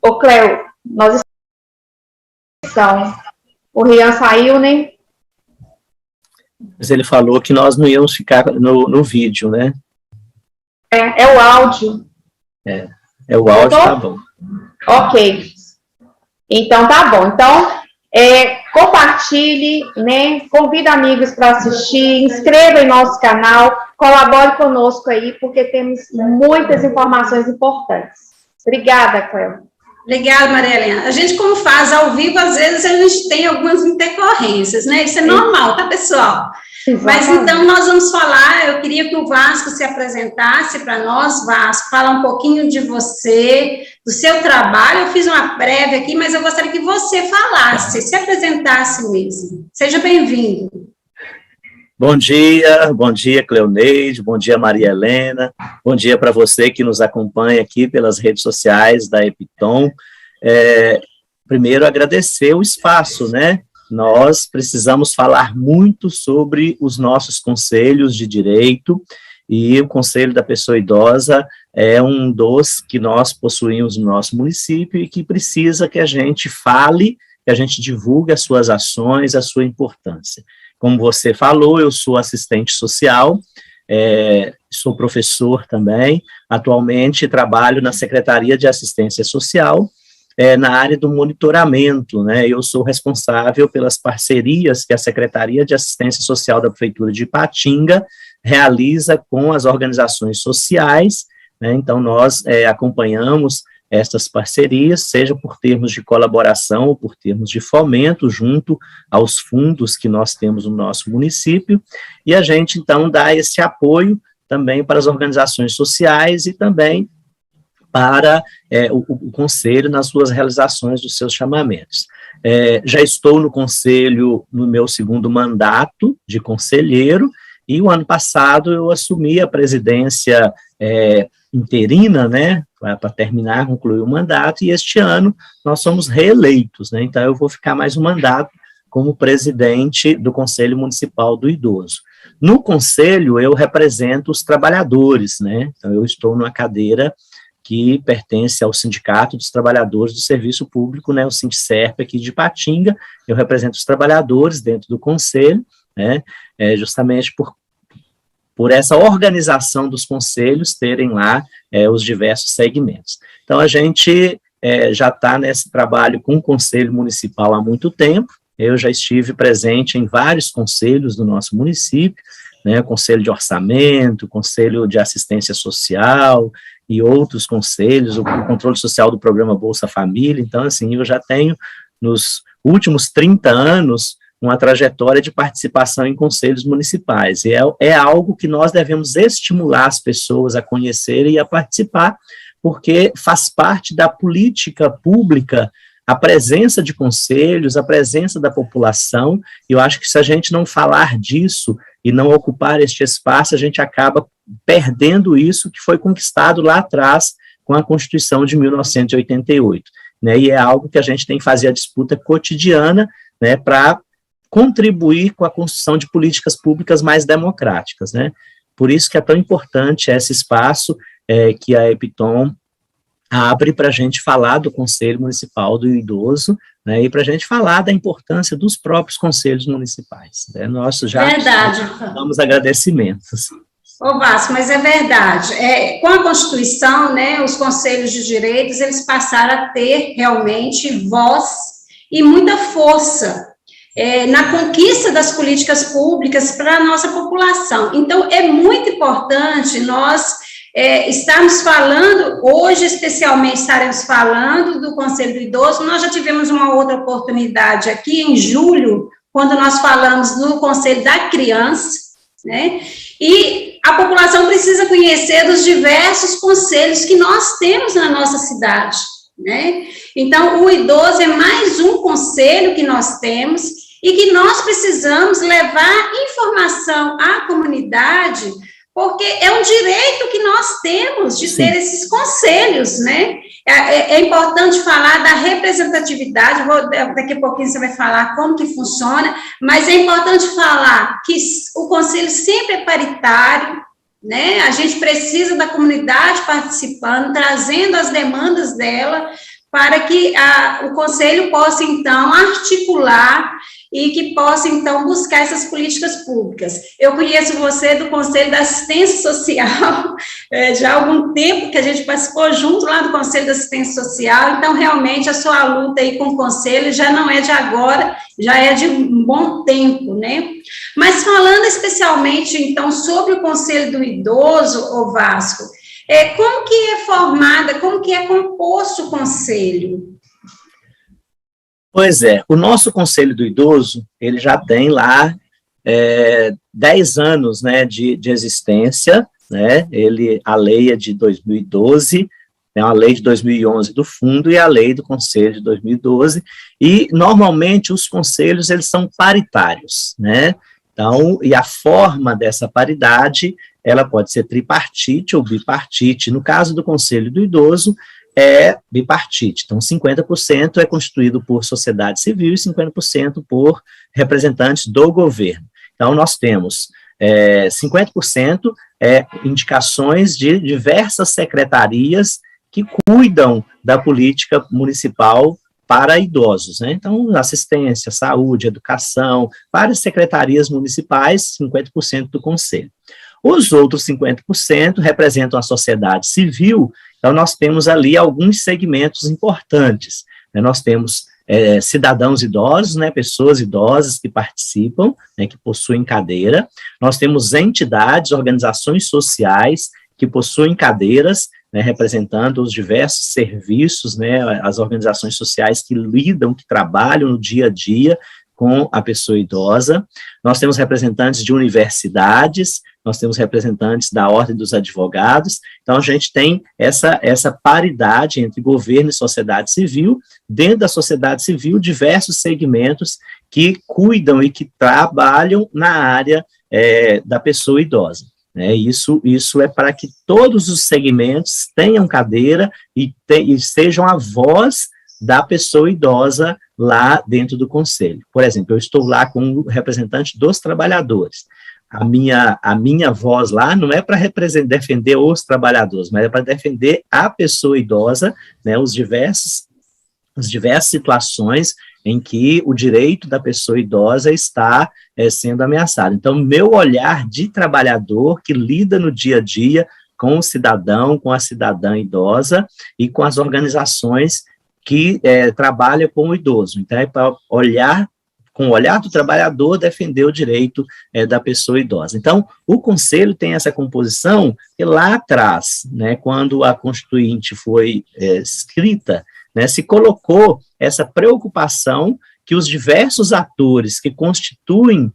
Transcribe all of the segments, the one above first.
Ô, Cleo, nós estamos. O Rian saiu, né? Mas ele falou que nós não íamos ficar no vídeo, né? É o áudio. É o áudio, tá bom. Ok. Então, tá bom. Então, compartilhe, né? Convida amigos para assistir, inscreva em nosso canal, colabore conosco aí, porque temos muitas informações importantes. Obrigada, Cleo. Obrigada, Maria Helena. A gente, como faz ao vivo, às vezes a gente tem algumas intercorrências, né? Isso é normal, tá, pessoal? Exatamente. Mas então nós vamos falar, eu queria que o Vasco se apresentasse para nós, Vasco, falar um pouquinho de você, do seu trabalho. Eu fiz uma prévia aqui, mas eu gostaria que você falasse, se apresentasse mesmo. Seja bem-vindo. Bom dia, Cleoneide, bom dia, Maria Helena, bom dia para você que nos acompanha aqui pelas redes sociais da Epitom. Primeiro, agradecer o espaço, né? Nós precisamos falar muito sobre os nossos conselhos de direito, e o Conselho da Pessoa Idosa é um dos que nós possuímos no nosso município e que precisa que a gente fale, que a gente divulgue as suas ações, a sua importância. Como você falou, eu sou assistente social, sou professor também, atualmente trabalho na Secretaria de Assistência Social, na área do monitoramento, né? Eu sou responsável pelas parcerias que a Secretaria de Assistência Social da Prefeitura de Ipatinga realiza com as organizações sociais, né? Então nós acompanhamos estas parcerias, seja por termos de colaboração ou por termos de fomento, junto aos fundos que nós temos no nosso município, e a gente, então, dá esse apoio também para as organizações sociais e também para o Conselho nas suas realizações dos seus chamamentos. Já estou no Conselho no meu segundo mandato de conselheiro, e o ano passado eu assumi a presidência interina, né, para terminar, concluir o mandato, e este ano nós somos reeleitos, né, então eu vou ficar mais um mandato como presidente do Conselho Municipal do Idoso. No Conselho, eu represento os trabalhadores, né, então eu estou numa cadeira que pertence ao Sindicato dos Trabalhadores do Serviço Público, né, o Sindicerp aqui de Ipatinga. Eu represento os trabalhadores dentro do Conselho, né, justamente por essa organização dos conselhos terem lá os diversos segmentos. Então, a gente já está nesse trabalho com o Conselho Municipal há muito tempo. Eu já estive presente em vários conselhos do nosso município, né, Conselho de Orçamento, Conselho de Assistência Social e outros conselhos, o Controle Social do Programa Bolsa Família. Então, assim, eu já tenho, nos últimos 30 anos, uma trajetória de participação em conselhos municipais, e é algo que nós devemos estimular as pessoas a conhecerem e a participar, porque faz parte da política pública a presença de conselhos, a presença da população, e eu acho que se a gente não falar disso e não ocupar este espaço, a gente acaba perdendo isso que foi conquistado lá atrás com a Constituição de 1988, né, e é algo que a gente tem que fazer a disputa cotidiana, né, para contribuir com a construção de políticas públicas mais democráticas, né? Por isso que é tão importante esse espaço que a Epitom abre para a gente falar do Conselho Municipal do Idoso, né, e para a gente falar da importância dos próprios conselhos municipais, né? Nós já damos agradecimentos. Ô Vasco, mas é verdade, com a Constituição, né, os conselhos de direitos, eles passaram a ter realmente voz e muita força na conquista das políticas públicas para a nossa população. Então, é muito importante nós estarmos falando, hoje especialmente estaremos falando do Conselho do Idoso. Nós já tivemos uma outra oportunidade aqui em julho, quando nós falamos do Conselho da Criança, né, e a população precisa conhecer os diversos conselhos que nós temos na nossa cidade, né? Então, o idoso é mais um conselho que nós temos e que nós precisamos levar informação à comunidade, porque é um direito que nós temos de ter esses conselhos, né? É importante falar da representatividade, daqui a pouquinho você vai falar como que funciona, mas é importante falar que o conselho sempre é paritário, né? A gente precisa da comunidade participando, trazendo as demandas dela, para que o Conselho possa, então, articular e que possa, então, buscar essas políticas públicas. Eu conheço você do Conselho da Assistência Social, já há algum tempo que a gente participou junto lá do Conselho da Assistência Social, então, realmente, a sua luta aí com o Conselho já não é de agora, já é de um bom tempo, né? Mas falando especialmente, então, sobre o Conselho do Idoso, ô Vasco, como que é formada, como que é composto o Conselho? Pois é, o nosso Conselho do Idoso, ele já tem lá 10 anos, né, de existência, né, a lei é de 2012, é uma lei de 2011 do Fundo e a lei do Conselho de 2012, e normalmente os conselhos, eles são paritários, né, então, e a forma dessa paridade, ela pode ser tripartite ou bipartite. No caso do Conselho do Idoso, é bipartite, então 50% é constituído por sociedade civil e 50% por representantes do governo. Então, nós temos 50% indicações de diversas secretarias que cuidam da política municipal para idosos, né? Então, assistência, saúde, educação, várias secretarias municipais, 50% do conselho. Os outros 50% representam a sociedade civil, então nós temos ali alguns segmentos importantes, né? Nós temos cidadãos idosos, né, pessoas idosas que participam, né, que possuem cadeira, nós temos entidades, organizações sociais que possuem cadeiras, né, representando os diversos serviços, né, as organizações sociais que lidam, que trabalham no dia a dia com a pessoa idosa, nós temos representantes de universidades, nós temos representantes da Ordem dos Advogados, então a gente tem essa paridade entre governo e sociedade civil, dentro da sociedade civil, diversos segmentos que cuidam e que trabalham na área da pessoa idosa. Né? Isso é para que todos os segmentos tenham cadeira e sejam a voz da pessoa idosa lá dentro do conselho. Por exemplo, eu estou lá como representante dos trabalhadores. A minha voz lá não é para defender os trabalhadores, mas é para defender a pessoa idosa, né, as diversas situações em que o direito da pessoa idosa está sendo ameaçado. Então, meu olhar de trabalhador que lida no dia a dia com o cidadão, com a cidadã idosa e com as organizações que trabalham com o idoso. Então, é para olhar, com o olhar do trabalhador, defender o direito da pessoa idosa. Então, o Conselho tem essa composição que lá atrás, né, quando a Constituinte foi escrita, né, se colocou essa preocupação que os diversos atores que constituem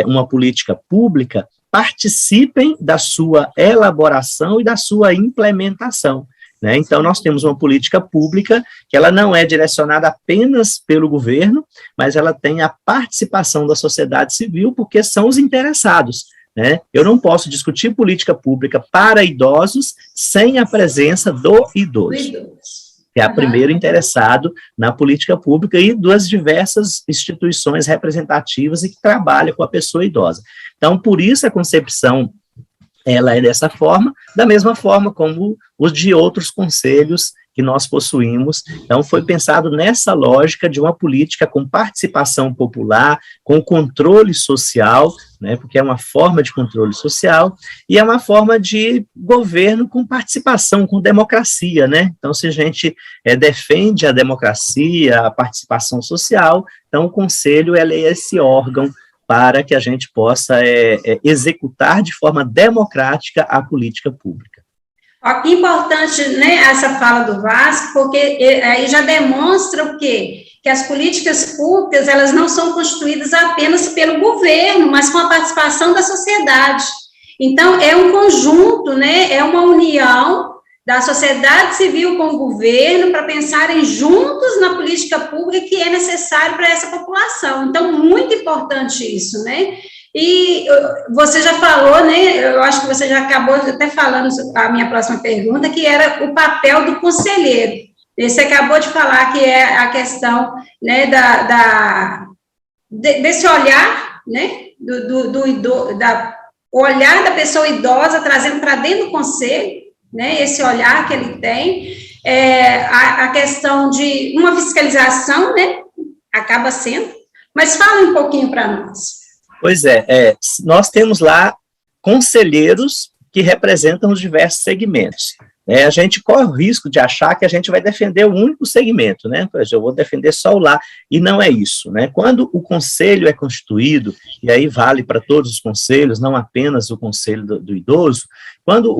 uma política pública participem da sua elaboração e da sua implementação. Né? Então, nós temos uma política pública que ela não é direcionada apenas pelo governo, mas ela tem a participação da sociedade civil, porque são os interessados. Né? Eu não posso discutir política pública para idosos sem a presença do idoso, que é o primeiro interessado na política pública e das diversas instituições representativas e que trabalham com a pessoa idosa. Então, por isso a concepção ela é dessa forma, da mesma forma como os de outros conselhos que nós possuímos. Então, foi pensado nessa lógica de uma política com participação popular, com controle social, né, porque é uma forma de controle social, e é uma forma de governo com participação, com democracia, né? Então, se a gente defende a democracia, a participação social, então o Conselho é esse órgão para que a gente possa executar de forma democrática a política pública. Ó, que importante, né, essa fala do Vasco, porque aí já demonstra o quê? Que as políticas públicas, elas não são constituídas apenas pelo governo, mas com a participação da sociedade. Então, é um conjunto, né, é uma união da sociedade civil com o governo para pensarem juntos na política pública que é necessário para essa população. Então, muito importante isso, né? E você já falou, né, eu acho que você já acabou até falando a minha próxima pergunta, que era o papel do conselheiro. Você acabou de falar que é a questão, né, desse olhar, né, o olhar da pessoa idosa, trazendo para dentro do conselho, né, esse olhar que ele tem, a questão de uma fiscalização, né, acaba sendo, mas fala um pouquinho para nós. Pois nós temos lá conselheiros que representam os diversos segmentos. A gente corre o risco de achar que a gente vai defender o único segmento, né? Por exemplo, eu vou defender só o lar, e não é isso, né? Quando o conselho é constituído, e aí vale para todos os conselhos, não apenas o conselho do idoso, quando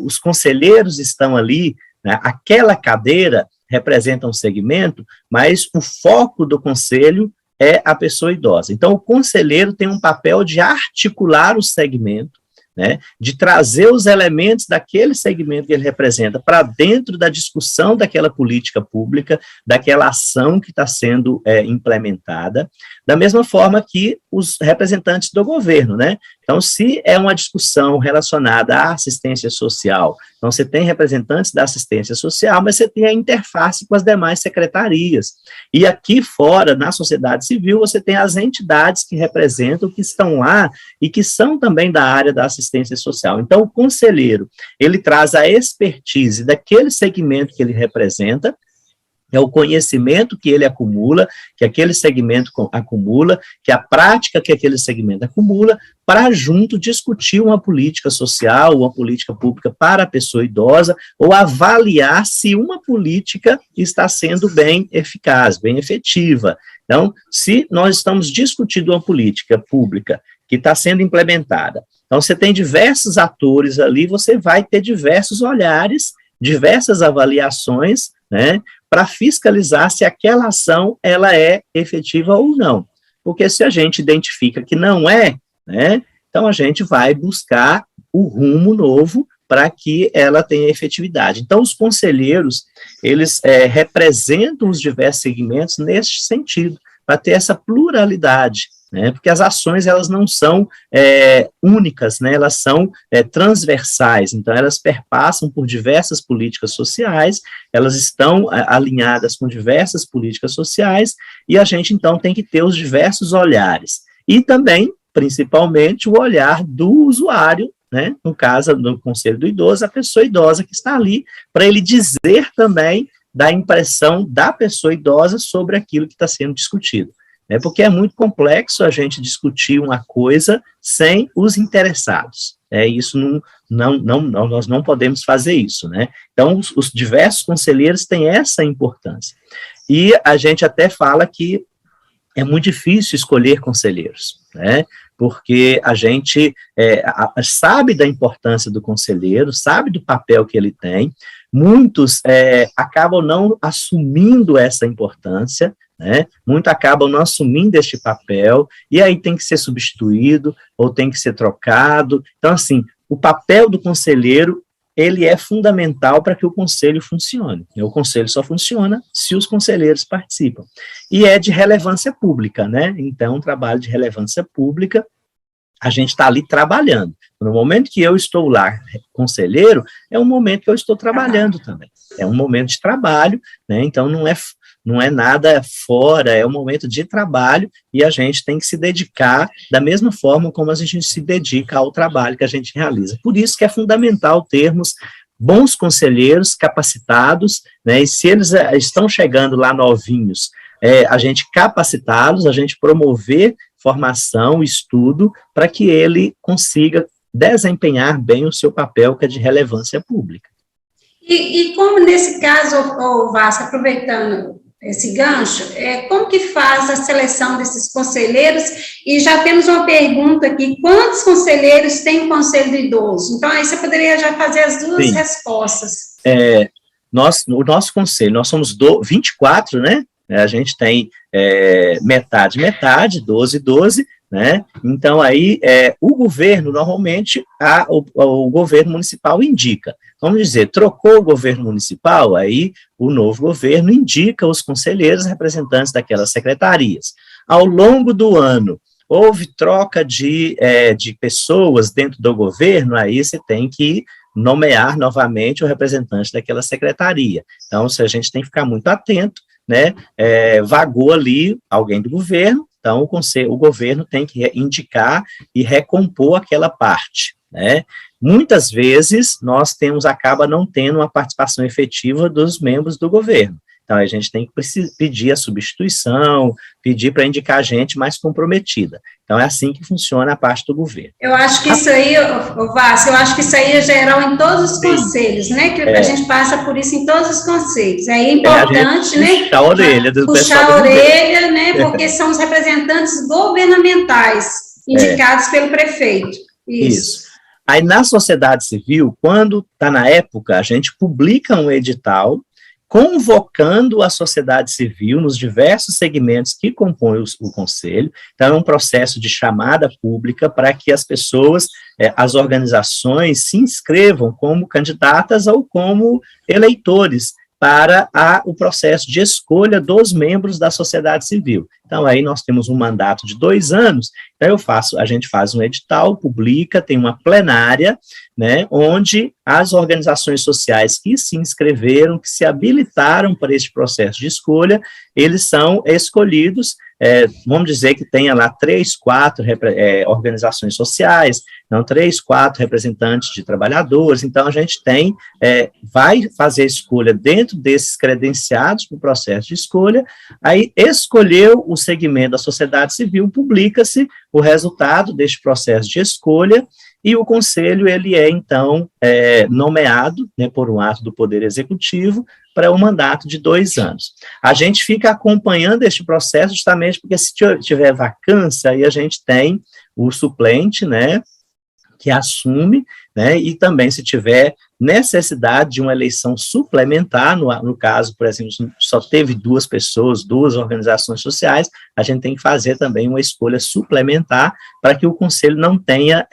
os conselheiros estão ali, né, aquela cadeira representa um segmento, mas o foco do conselho é a pessoa idosa. Então, o conselheiro tem um papel de articular o segmento, né, de trazer os elementos daquele segmento que ele representa para dentro da discussão daquela política pública, daquela ação que está sendo implementada, da mesma forma que os representantes do governo, né? Então, se é uma discussão relacionada à assistência social, então você tem representantes da assistência social, mas você tem a interface com as demais secretarias. E aqui fora, na sociedade civil, você tem as entidades que representam, que estão lá e que são também da área da assistência social. Então, o conselheiro, ele traz a expertise daquele segmento que ele representa, é o conhecimento que ele acumula, que aquele segmento acumula, que a prática que aquele segmento acumula, para junto discutir uma política social, uma política pública para a pessoa idosa, ou avaliar se uma política está sendo bem eficaz, bem efetiva. Então, se nós estamos discutindo uma política pública que está sendo implementada, então você tem diversos atores ali, você vai ter diversos olhares, diversas avaliações, né, para fiscalizar se aquela ação ela é efetiva ou não. Porque se a gente identifica que não é, né, então a gente vai buscar o rumo novo para que ela tenha efetividade. Então, os conselheiros, eles representam os diversos segmentos neste sentido, para ter essa pluralidade, né, porque as ações, elas não são únicas, né, elas são transversais, então elas perpassam por diversas políticas sociais, elas estão alinhadas com diversas políticas sociais, e a gente, então, tem que ter os diversos olhares, e também, principalmente, o olhar do usuário, né, no caso do Conselho do Idoso, a pessoa idosa que está ali, para ele dizer também da impressão da pessoa idosa sobre aquilo que está sendo discutido. Porque é muito complexo a gente discutir uma coisa sem os interessados. Isso nós não podemos fazer isso, né? Então, os diversos conselheiros têm essa importância. E a gente até fala que é muito difícil escolher conselheiros, né? Porque a gente sabe da importância do conselheiro, sabe do papel que ele tem, muitos acabam não assumindo essa importância, né? Muitos acabam não assumindo este papel, e aí tem que ser substituído, ou tem que ser trocado. Então, assim, o papel do conselheiro, ele é fundamental para que o conselho funcione. O conselho só funciona se os conselheiros participam. E é de relevância pública, né? Então, um trabalho de relevância pública, a gente está ali trabalhando. No momento que eu estou lá, conselheiro, é um momento que eu estou trabalhando também. É um momento de trabalho, né? Então, não é nada fora, é um momento de trabalho, e a gente tem que se dedicar da mesma forma como a gente se dedica ao trabalho que a gente realiza. Por isso que é fundamental termos bons conselheiros capacitados, né, e se eles estão chegando lá novinhos, a gente capacitá-los, a gente promover formação, estudo, para que ele consiga desempenhar bem o seu papel, que é de relevância pública. E como nesse caso, Vasco, aproveitando esse gancho, como que faz a seleção desses conselheiros? E já temos uma pergunta aqui: quantos conselheiros tem o Conselho do Idoso? Então, aí você poderia já fazer as duas Sim. respostas. O nosso conselho, nós somos 24, né? A gente tem metade, 12, 12, né? Então, aí, o governo, normalmente, o governo municipal indica. Vamos dizer, trocou o governo municipal, aí o novo governo indica os conselheiros representantes daquelas secretarias. Ao longo do ano, houve troca de pessoas dentro do governo, aí você tem que nomear novamente o representante daquela secretaria. Então, a gente tem que ficar muito atento, né? Vagou ali alguém do governo, então o governo tem que indicar e recompor aquela parte, né? muitas vezes nós acaba não tendo uma participação efetiva dos membros do governo. Então, a gente tem que pedir a substituição, pedir para indicar gente mais comprometida. Então, é assim que funciona a parte do governo. Eu acho que isso aí, Vasco, eu acho que isso aí é geral em todos os conselhos, né? Que a gente passa por isso em todos os conselhos. É importante, né? Puxar a orelha do pessoal. Puxar a orelha, né? Porque são os representantes governamentais indicados pelo prefeito. Isso. Aí, na sociedade civil, quando está na época, a gente publica um edital convocando a sociedade civil nos diversos segmentos que compõem o conselho. Então, é um processo de chamada pública para que as pessoas, as organizações, se inscrevam como candidatas ou como eleitores para o processo de escolha dos membros da sociedade civil. Então, aí nós temos um mandato de 2 anos, então a gente faz um edital, publica, tem uma plenária, né, onde as organizações sociais que se inscreveram, que se habilitaram para este processo de escolha, eles são escolhidos, vamos dizer que tenha lá 3, 4 organizações sociais, não 3, 4 representantes de trabalhadores, então a gente vai fazer a escolha dentro desses credenciados para o processo de escolha, aí escolheu o segmento da sociedade civil, publica-se o resultado deste processo de escolha, e o conselho, ele então, nomeado, né, por um ato do Poder Executivo, para um mandato de 2 anos. A gente fica acompanhando este processo justamente porque se tiver vacância, aí a gente tem o suplente, né, que assume, né, e também se tiver necessidade de uma eleição suplementar, no caso, por exemplo, só teve 2 pessoas, 2 organizações sociais, a gente tem que fazer também uma escolha suplementar para que o conselho não tenha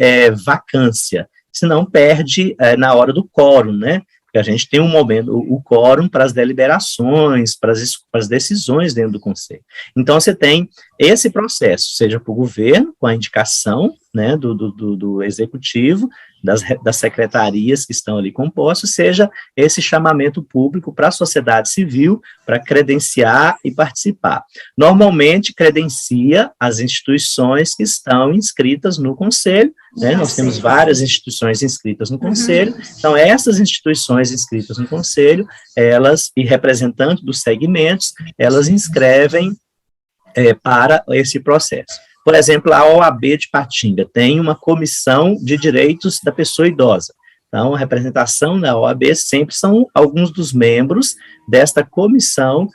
vacância, senão perde na hora do quórum, né, porque a gente tem um momento, o quórum para as deliberações, para as decisões dentro do conselho. Então, você tem esse processo, seja para o governo, com a indicação, né, do executivo, das secretarias que estão ali compostas, seja esse chamamento público para a sociedade civil, para credenciar e participar. Normalmente, credencia as instituições que estão inscritas no conselho, né, nós temos várias instituições inscritas no conselho, então essas instituições inscritas no conselho, elas, e representantes dos segmentos, elas inscrevem para esse processo. Por exemplo, a OAB de Patinga tem uma comissão de direitos da pessoa idosa. Então, a representação da OAB sempre são alguns dos membros desta comissão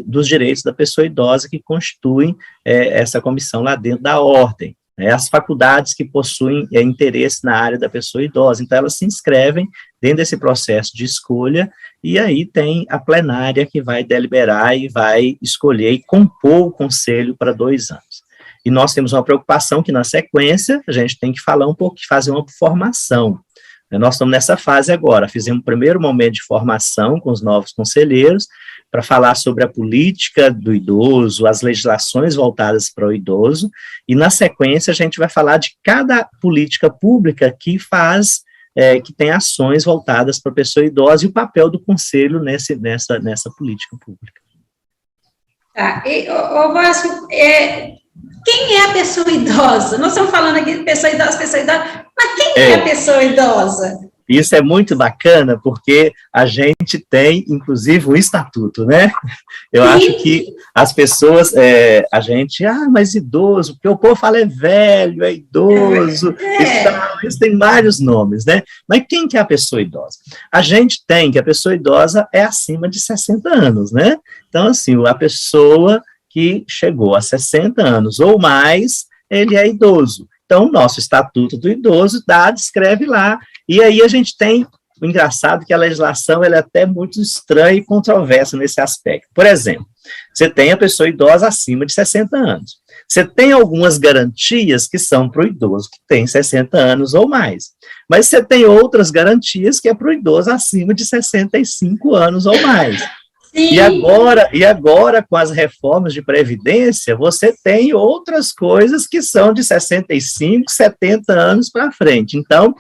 dos direitos da pessoa idosa que constituem essa comissão lá dentro da ordem. As faculdades que possuem interesse na área da pessoa idosa, então elas se inscrevem dentro desse processo de escolha, e aí tem a plenária que vai deliberar e vai escolher e compor o conselho para 2 anos. E nós temos uma preocupação que, na sequência, a gente tem que falar um pouco, fazer uma formação. Nós estamos nessa fase agora, fizemos o primeiro momento de formação com os novos conselheiros, para falar sobre a política do idoso, as legislações voltadas para o idoso, e na sequência a gente vai falar de cada política pública que que tem ações voltadas para a pessoa idosa e o papel do conselho nessa política pública. Tá, Vasco, quem é a pessoa idosa? Nós estamos falando aqui de pessoa idosa, mas quem é a pessoa idosa? Isso é muito bacana, porque a gente tem, inclusive, um estatuto, né? Eu acho que as pessoas, mas idoso, porque o povo fala velho, é idoso, isso tem vários nomes, né? Mas quem que é a pessoa idosa? A gente tem que a pessoa idosa é acima de 60 anos, né? Então, assim, a pessoa que chegou a 60 anos ou mais, ele é idoso. Então, o nosso Estatuto do Idoso descreve lá, e aí a gente tem, o engraçado que a legislação ela é até muito estranha e controversa nesse aspecto. Por exemplo, você tem a pessoa idosa acima de 60 anos. Você tem algumas garantias que são para o idoso que tem 60 anos ou mais, mas você tem outras garantias que é para o idoso acima de 65 anos ou mais. E agora, com as reformas de previdência, você tem outras coisas que são de 65, 70 anos para frente. Então,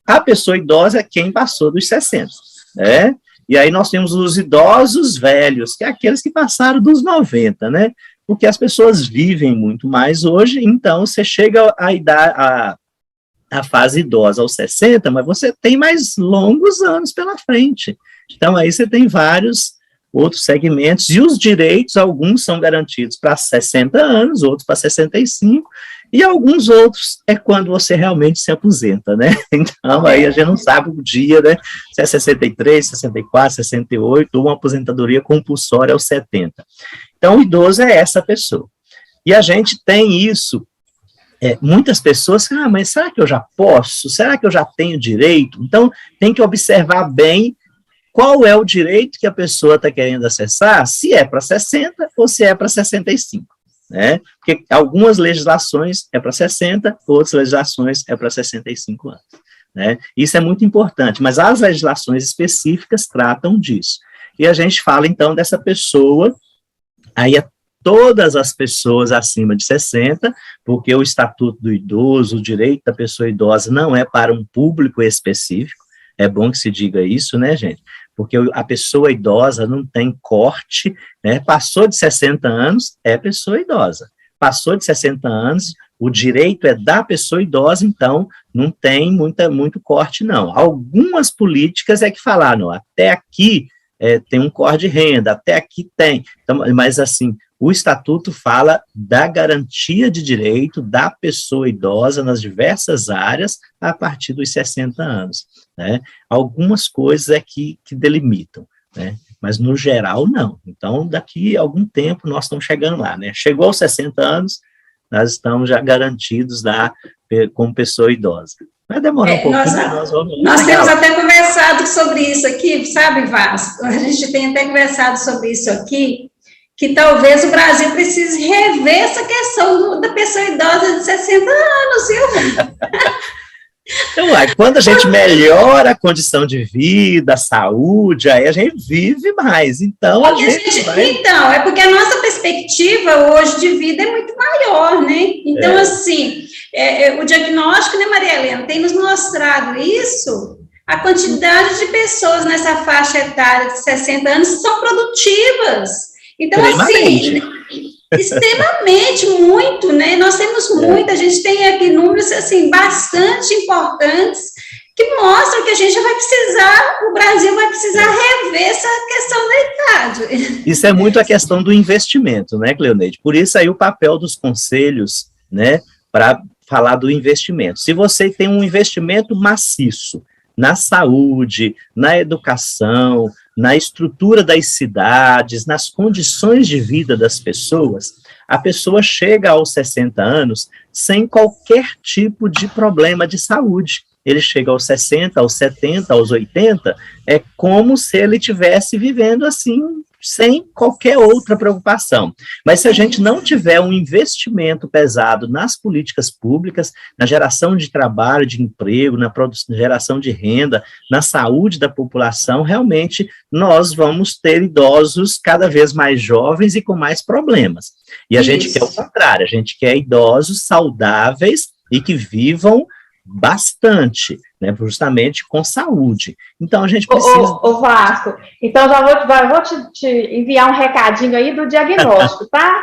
a pessoa idosa é quem passou dos 60, né? E aí nós temos os idosos velhos, que é aqueles que passaram dos 90, né? Porque as pessoas vivem muito mais hoje, então você chega a fase idosa aos 60, mas você tem mais longos anos pela frente. Então, aí você tem vários outros segmentos, e os direitos, alguns são garantidos para 60 anos, outros para 65, e alguns outros é quando você realmente se aposenta, né? Então, aí a gente não sabe o dia, né? Se é 63, 64, 68, ou uma aposentadoria compulsória aos 70. Então, o idoso é essa pessoa. E a gente tem isso, muitas pessoas, mas será que eu já posso? Será que eu já tenho direito? Então, tem que observar bem qual é o direito que a pessoa está querendo acessar, se é para 60 ou se é para 65, né? Porque algumas legislações é para 60, outras legislações é para 65 anos, né? Isso é muito importante, mas as legislações específicas tratam disso. E a gente fala, então, dessa pessoa, aí todas as pessoas acima de 60, porque o Estatuto do Idoso, o direito da pessoa idosa não é para um público específico, é bom que se diga isso, né, gente? Porque a pessoa idosa não tem corte, né? Passou de 60 anos, é pessoa idosa. Passou de 60 anos, o direito é da pessoa idosa, então não tem muito corte, não. Algumas políticas é que falaram, até aqui tem um corte de renda, até aqui tem. Então, mas, assim, o Estatuto fala da garantia de direito da pessoa idosa nas diversas áreas a partir dos 60 anos, né? Algumas coisas é que delimitam, né? Mas, no geral, não. Então, daqui a algum tempo, nós estamos chegando lá, né? Chegou aos 60 anos, nós estamos já garantidos lá como pessoa idosa. Vai demorar um pouquinho. Nós temos até conversado sobre isso aqui, sabe, Vasco? A gente tem até conversado sobre isso aqui, que talvez o Brasil precise rever essa questão da pessoa idosa de 60 anos, viu? Então, quando a gente melhora a condição de vida, a saúde, aí a gente vive mais. Então, Então, é porque a nossa perspectiva hoje de vida é muito maior, né? Então, assim, o diagnóstico, né, Maria Helena, tem nos mostrado isso, a quantidade de pessoas nessa faixa etária de 60 anos são produtivas. Então, assim, extremamente, muito, né? Nós temos muito, a gente tem aqui números, assim, bastante importantes, que mostram que a gente vai precisar, o Brasil vai precisar rever essa questão da idade. Isso é muito a questão do investimento, né, Cleoneide? Por isso aí o papel dos conselhos, né, para falar do investimento. Se você tem um investimento maciço na saúde, na educação, na estrutura das cidades, nas condições de vida das pessoas, a pessoa chega aos 60 anos sem qualquer tipo de problema de saúde. Ele chega aos 60, aos 70, aos 80, é como se ele estivesse vivendo assim, sem qualquer outra preocupação. Mas se a gente não tiver um investimento pesado nas políticas públicas, na geração de trabalho, de emprego, na geração de renda, na saúde da população, realmente nós vamos ter idosos cada vez mais jovens e com mais problemas. E a gente quer o contrário, a gente quer idosos saudáveis e que vivam bastante, né, justamente com saúde. Então, a gente precisa... Ô Vasco, então vou te enviar um recadinho aí do diagnóstico, tá?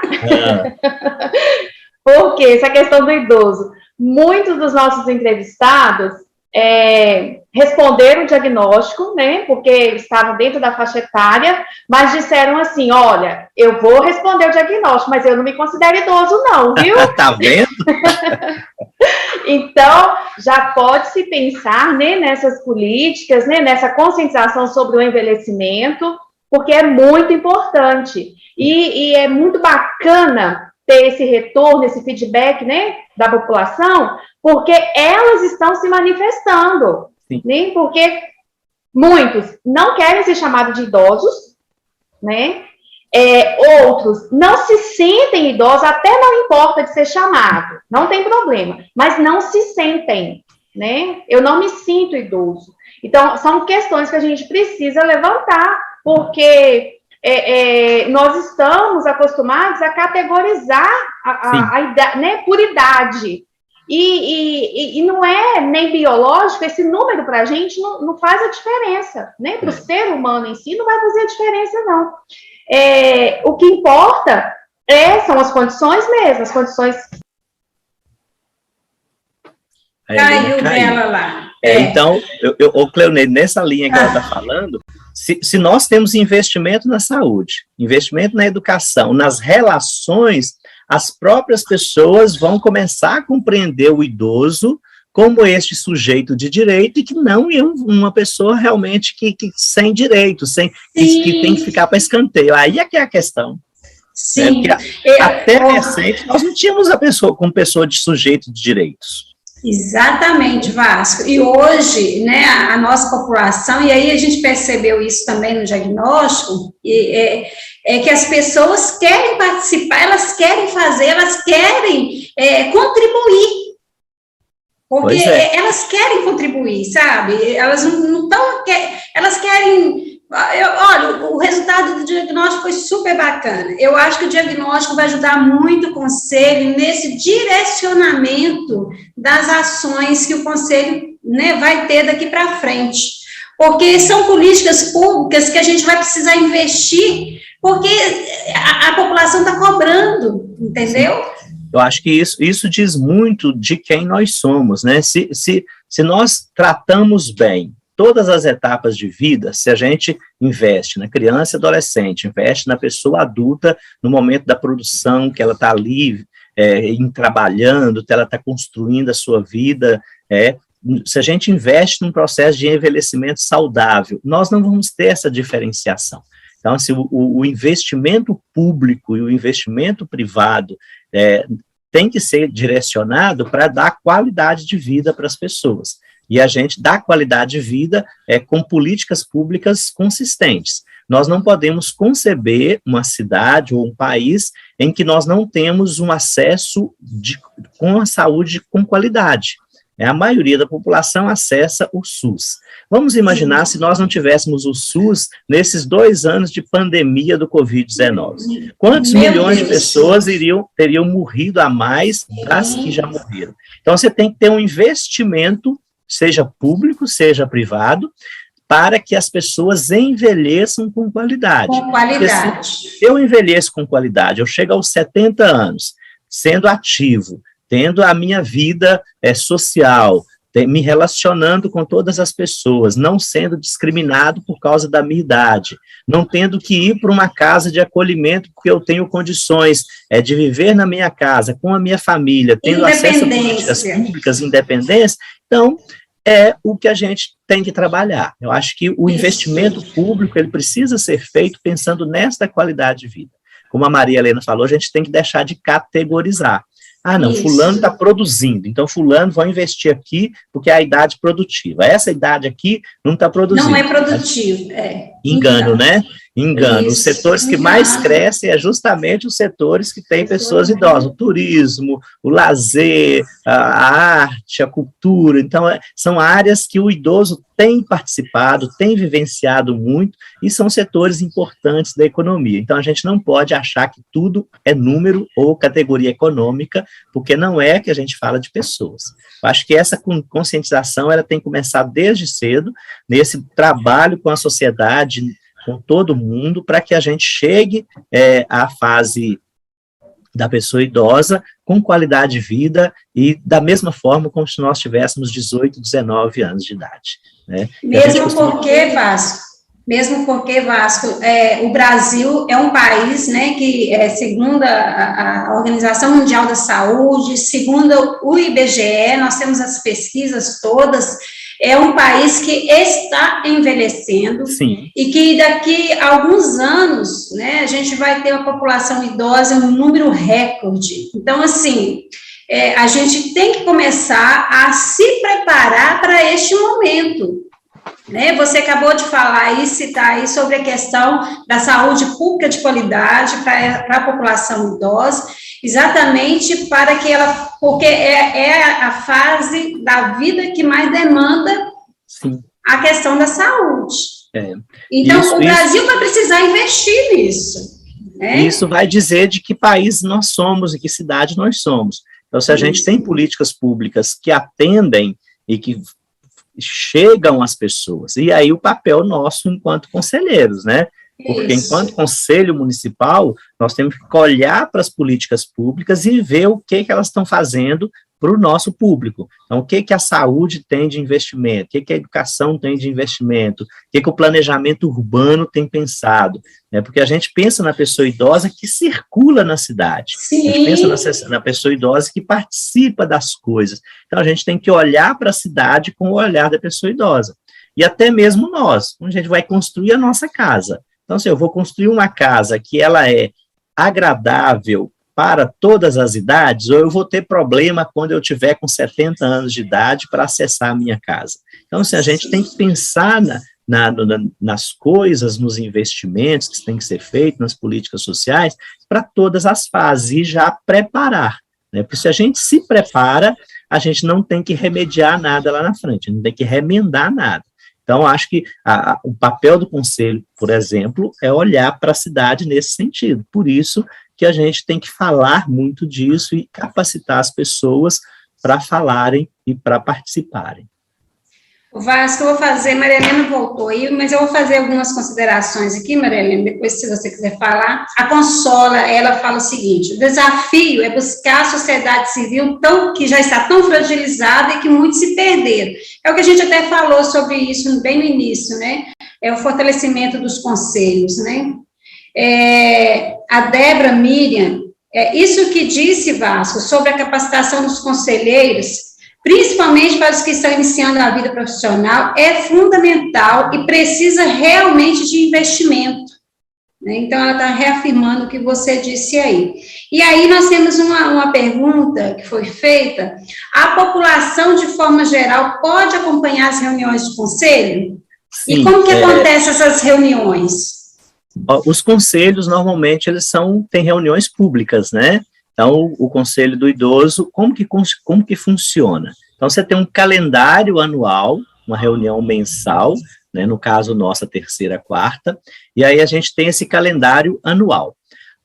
Porque essa questão do idoso, muitos dos nossos entrevistados responderam o diagnóstico, né, porque estavam dentro da faixa etária, mas disseram assim, olha, eu vou responder o diagnóstico, mas eu não me considero idoso não, viu? Tá vendo? Então, já pode-se pensar, né, nessas políticas, né, nessa conscientização sobre o envelhecimento, porque é muito importante. E é muito bacana ter esse retorno, esse feedback, né, da população, porque elas estão se manifestando, né, porque muitos não querem ser chamados de idosos, né, outros não se sentem idosos, até não importa de ser chamado, não tem problema, mas não se sentem, né? Eu não me sinto idoso. Então, são questões que a gente precisa levantar, porque nós estamos acostumados a categorizar a idade, né, por idade. E não é nem biológico, esse número para a gente não faz a diferença, né? Para o ser humano em si não vai fazer a diferença, não. O que importa são as condições mesmo, as condições... Caiu dela lá. Então, ô Cleoneide, nessa linha que ela está falando, se nós temos investimento na saúde, investimento na educação, nas relações, as próprias pessoas vão começar a compreender o idoso como este sujeito de direito e que não é uma pessoa realmente que sem direito, que tem que ficar para escanteio. Aí é que é a questão. Sim. Até recente, nós não tínhamos a pessoa como pessoa de sujeito de direitos. Exatamente, Vasco. E hoje, né, a nossa população, e aí a gente percebeu isso também no diagnóstico, é que as pessoas querem participar, elas querem fazer, elas querem contribuir. Porque elas querem contribuir, sabe? Elas não estão... Elas querem... Olha, o resultado do diagnóstico foi super bacana. Eu acho que o diagnóstico vai ajudar muito o Conselho nesse direcionamento das ações que o Conselho, né, vai ter daqui para frente. Porque são políticas públicas que a gente vai precisar investir, porque a população está cobrando, entendeu? Eu acho que isso diz muito de quem nós somos, né? Se nós tratamos bem todas as etapas de vida, se a gente investe na criança e adolescente, investe na pessoa adulta, no momento da produção, que ela está ali trabalhando, que ela está construindo a sua vida, se a gente investe num processo de envelhecimento saudável, nós não vamos ter essa diferenciação. Então, assim, o investimento público e o investimento privado tem que ser direcionado para dar qualidade de vida para as pessoas. E a gente dá qualidade de vida com políticas públicas consistentes. Nós não podemos conceber uma cidade ou um país em que nós não temos um acesso com a saúde com qualidade. A maioria da população acessa o SUS. Vamos imaginar se nós não tivéssemos o SUS nesses 2 anos de pandemia do Covid-19. Quantos milhões de pessoas teriam morrido a mais das que já morreram? Então, você tem que ter um investimento, seja público, seja privado, para que as pessoas envelheçam com qualidade. Com qualidade. Porque se eu envelheço com qualidade, eu chego aos 70 anos, sendo ativo, tendo a minha vida social, me relacionando com todas as pessoas, não sendo discriminado por causa da minha idade, não tendo que ir para uma casa de acolhimento porque eu tenho condições de viver na minha casa, com a minha família, tendo acesso a políticas públicas, independência, então é o que a gente tem que trabalhar. Eu acho que o investimento público ele precisa ser feito pensando nesta qualidade de vida. Como a Maria Helena falou, a gente tem que deixar de categorizar. Ah, não, fulano está produzindo, então fulano vai investir aqui porque é a idade produtiva. Essa idade aqui não está produzindo. Não é produtivo, Engano, né? Engano. Os setores que mais crescem é justamente os setores que têm pessoas idosas. O turismo, o lazer, a arte, a cultura. Então, são áreas que o idoso tem participado, tem vivenciado muito, e são setores importantes da economia. Então, a gente não pode achar que tudo é número ou categoria econômica, porque não é que a gente fala de pessoas. Eu acho que essa conscientização ela tem que começar desde cedo, nesse trabalho com a sociedade, com todo mundo, para que a gente chegue à fase da pessoa idosa com qualidade de vida e da mesma forma como se nós tivéssemos 18, 19 anos de idade. Né? Mesmo porque, Vasco, o Brasil é um país, né, que, segundo a Organização Mundial da Saúde, segundo o IBGE, nós temos as pesquisas todas, é um país que está envelhecendo. Sim. E que daqui a alguns anos, né, a gente vai ter uma população idosa, um número recorde. Então, assim, a gente tem que começar a se preparar para este momento. Né? Você acabou de falar e citar aí sobre a questão da saúde pública de qualidade para a população idosa, exatamente para que ela, porque é a fase da vida que mais demanda Sim. a questão da saúde. Então, o Brasil vai precisar investir nisso. Né? Isso vai dizer de que país nós somos e que cidade nós somos. Então, se a gente tem políticas públicas que atendem e que chegam às pessoas, e aí o papel nosso enquanto conselheiros, né? Porque enquanto conselho municipal, nós temos que olhar para as políticas públicas e ver o que elas estão fazendo para o nosso público. Então, o que a saúde tem de investimento? O que a educação tem de investimento? O que o planejamento urbano tem pensado? Porque a gente pensa na pessoa idosa que circula na cidade. Sim. A gente pensa na pessoa idosa que participa das coisas. Então, a gente tem que olhar para a cidade com o olhar da pessoa idosa. E até mesmo nós, quando a gente vai construir a nossa casa. Então, se eu vou construir uma casa que ela é agradável para todas as idades, ou eu vou ter problema quando eu tiver com 70 anos de idade para acessar a minha casa. Então, assim, a gente tem que pensar nas coisas, nos investimentos que têm que ser feitos, nas políticas sociais, para todas as fases, e já preparar, né? Porque se a gente se prepara, a gente não tem que remediar nada lá na frente, não tem que remendar nada. Então, acho que o papel do conselho, por exemplo, é olhar para a cidade nesse sentido. Por isso que a gente tem que falar muito disso e capacitar as pessoas para falarem e para participarem. O Vasco, eu vou fazer, Maria Helena voltou aí, mas eu vou fazer algumas considerações aqui, Maria Helena, depois, se você quiser falar. A Consola, ela fala o seguinte: o desafio é buscar a sociedade civil que já está tão fragilizada e que muitos se perderam. É o que a gente até falou sobre isso bem no início, né? É o fortalecimento dos conselhos, né? A Débora Miriam, isso que disse, Vasco, sobre a capacitação dos conselheiros, principalmente para os que estão iniciando a vida profissional, é fundamental e precisa realmente de investimento, né? Então, ela está reafirmando o que você disse aí. E aí, nós temos uma pergunta que foi feita: a população, de forma geral, pode acompanhar as reuniões de conselho? Sim, e como que acontecem essas reuniões? Os conselhos, normalmente, têm reuniões públicas, né? Então, o Conselho do Idoso, como que funciona? Então, você tem um calendário anual, uma reunião mensal, né, no caso, nossa terceira, quarta, e aí a gente tem esse calendário anual.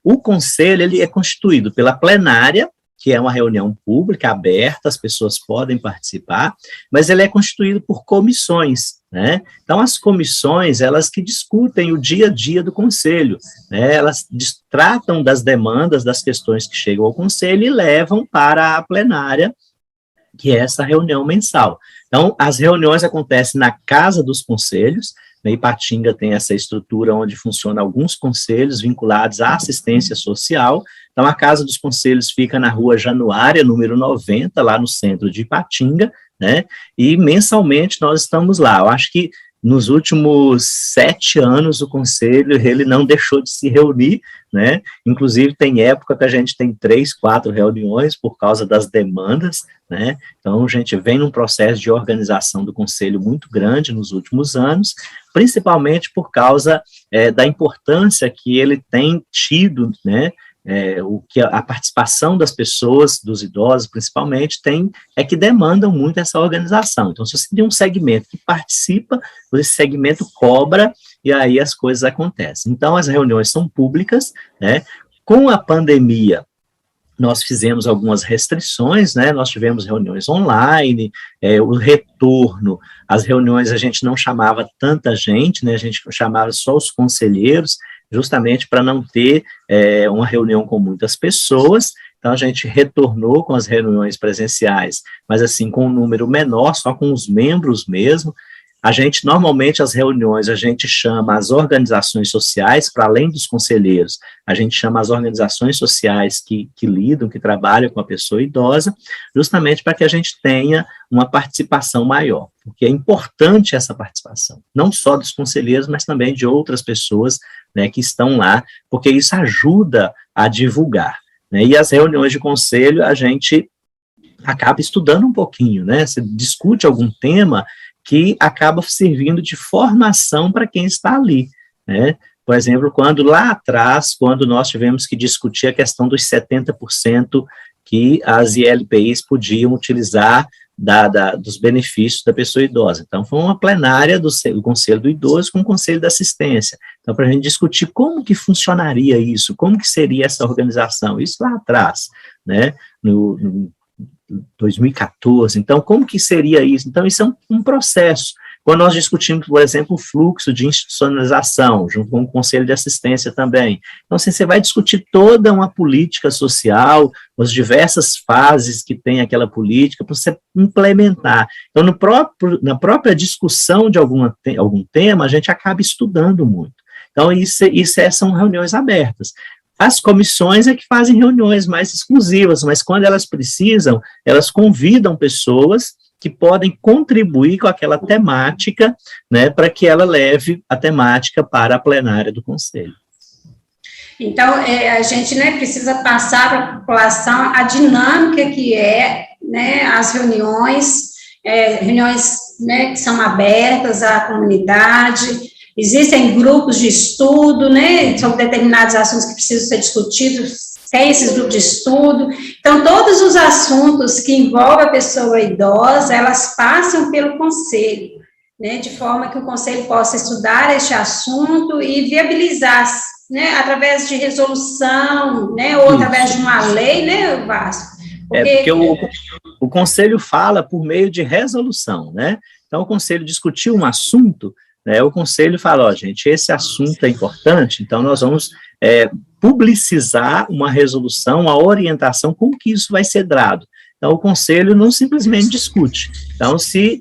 O Conselho, ele é constituído pela plenária, que é uma reunião pública, aberta, as pessoas podem participar, mas ele é constituído por comissões, né? Então, as comissões, elas que discutem o dia a dia do Conselho, né? Elas tratam das demandas, das questões que chegam ao Conselho e levam para a plenária, que é essa reunião mensal. Então, as reuniões acontecem na Casa dos Conselhos, né? Ipatinga tem essa estrutura onde funcionam alguns conselhos vinculados à assistência social. Então, a Casa dos Conselhos fica na Rua Januária, número 90, lá no centro de Ipatinga, né? E mensalmente nós estamos lá. Eu acho que nos últimos 7 anos o Conselho, ele não deixou de se reunir, né? Inclusive tem época que a gente tem 3, 4 reuniões por causa das demandas, né? Então a gente vem num processo de organização do Conselho muito grande nos últimos anos, principalmente por causa da importância que ele tem tido, né? O que a participação das pessoas, dos idosos principalmente, que demandam muito essa organização. Então, se você tem um segmento que participa, esse segmento cobra, e aí as coisas acontecem. Então, as reuniões são públicas, né? Com a pandemia, nós fizemos algumas restrições, né? Nós tivemos reuniões online, o retorno, as reuniões a gente não chamava tanta gente, né? A gente chamava só os conselheiros, justamente para não ter uma reunião com muitas pessoas. Então, a gente retornou com as reuniões presenciais, mas assim, com um número menor, só com os membros mesmo. Normalmente, as reuniões, a gente chama as organizações sociais, para além dos conselheiros, a gente chama as organizações sociais que lidam, que trabalham com a pessoa idosa, justamente para que a gente tenha uma participação maior, porque é importante essa participação, não só dos conselheiros, mas também de outras pessoas, né, que estão lá, porque isso ajuda a divulgar, né? E as reuniões de conselho, a gente acaba estudando um pouquinho, né? Você discute algum tema que acaba servindo de formação para quem está ali, né? Por exemplo, quando nós tivemos que discutir a questão dos 70% que as ILPIs podiam utilizar dos benefícios da pessoa idosa. Então, foi uma plenária do Conselho do Idoso com o Conselho da Assistência. Então, para a gente discutir como que funcionaria isso, como que seria essa organização, isso lá atrás, né? No 2014, então como que seria isso? Então isso é um processo, Quando nós discutimos, por exemplo, o fluxo de institucionalização, junto com o Conselho de Assistência também. Então, assim, você vai discutir toda uma política social, as diversas fases que tem aquela política, para você implementar. Então, na própria discussão de algum tema, a gente acaba estudando muito. Então, são reuniões abertas. As comissões é que fazem reuniões mais exclusivas, mas quando elas precisam, elas convidam pessoas que podem contribuir com aquela temática, né, para que ela leve a temática para a plenária do Conselho. Então, a gente, né, precisa passar para a população a dinâmica que é, né, as reuniões, né, que são abertas à comunidade. Existem grupos de estudo, né, sobre determinados assuntos que precisam ser discutidos, tem esses grupos de estudo. Então, todos os assuntos que envolvem a pessoa idosa, elas passam pelo conselho, né, de forma que o conselho possa estudar este assunto e viabilizar, né, através de resolução, né, ou através de uma lei, né, Vasco? Porque o conselho fala por meio de resolução, né? Então, o conselho discutiu um assunto, né, o conselho fala, ó, gente, esse assunto é importante, então nós vamos publicizar uma resolução, uma orientação, como que isso vai ser dado. Então, o conselho não simplesmente discute. Então, se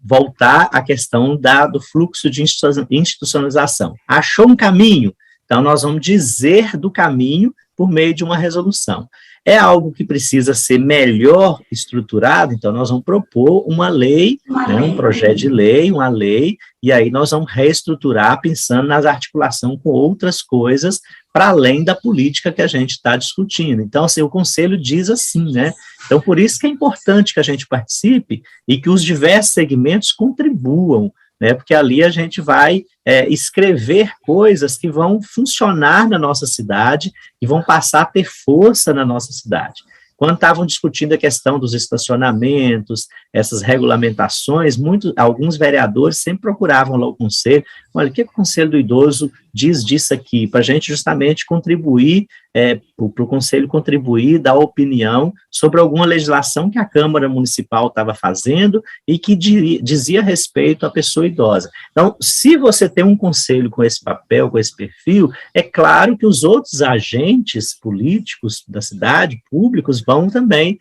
voltar à questão do fluxo de institucionalização, achou um caminho, então nós vamos dizer do caminho por meio de uma resolução. É algo que precisa ser melhor estruturado, então nós vamos propor uma lei, um projeto de lei, uma lei, e aí nós vamos reestruturar pensando nas articulações com outras coisas, para além da política que a gente está discutindo. Então, assim, o conselho diz assim, né? Então, por isso que é importante que a gente participe e que os diversos segmentos contribuam, né, porque ali a gente vai escrever coisas que vão funcionar na nossa cidade e vão passar a ter força na nossa cidade. Quando estavam discutindo a questão dos estacionamentos, essas regulamentações, alguns vereadores sempre procuravam lá o conselho, olha, o que o Conselho do Idoso diz disso aqui, para a gente justamente contribuir, para o conselho contribuir, dar opinião sobre alguma legislação que a Câmara Municipal estava fazendo e que dizia respeito à pessoa idosa. Então, se você tem um conselho com esse papel, com esse perfil, é claro que os outros agentes políticos da cidade, públicos, vão também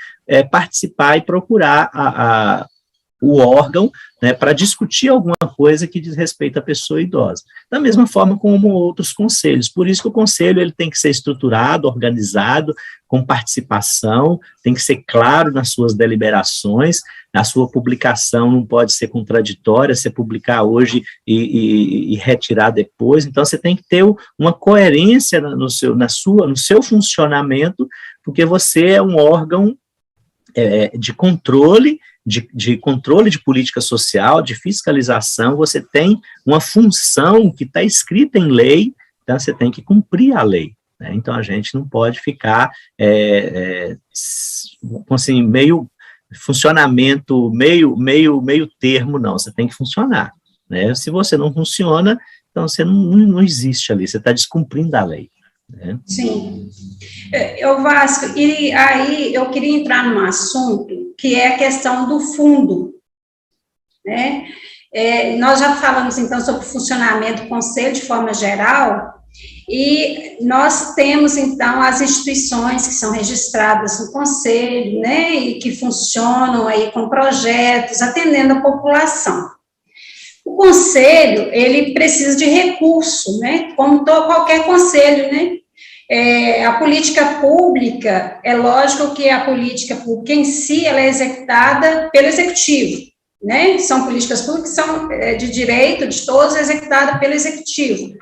participar e procurar o órgão, né, para discutir alguma coisa que diz respeito à pessoa idosa. Da mesma forma como outros conselhos. Por isso que o conselho ele tem que ser estruturado, organizado, com participação, tem que ser claro nas suas deliberações, a sua publicação não pode ser contraditória, você publicar hoje e retirar depois, então você tem que ter uma coerência no seu funcionamento, porque você é um órgão de controle, de controle de política social, de fiscalização, você tem uma função que está escrita em lei, então você tem que cumprir a lei, né? Então a gente não pode ficar assim, meio funcionamento, meio termo, não, você tem que funcionar, né? Se você não funciona, então você não existe ali, você está descumprindo a lei. Sim. Vasco, e aí eu queria entrar num assunto que é a questão do fundo, né? Nós já falamos, então, sobre o funcionamento do conselho de forma geral, e nós temos, então, as instituições que são registradas no conselho, né, e que funcionam aí com projetos, atendendo a população. O conselho, ele precisa de recurso, né, como qualquer conselho, né. A política pública, é lógico que a política pública em si, ela é executada pelo executivo, né, são políticas públicas que são de direito de todos, executadas pelo executivo.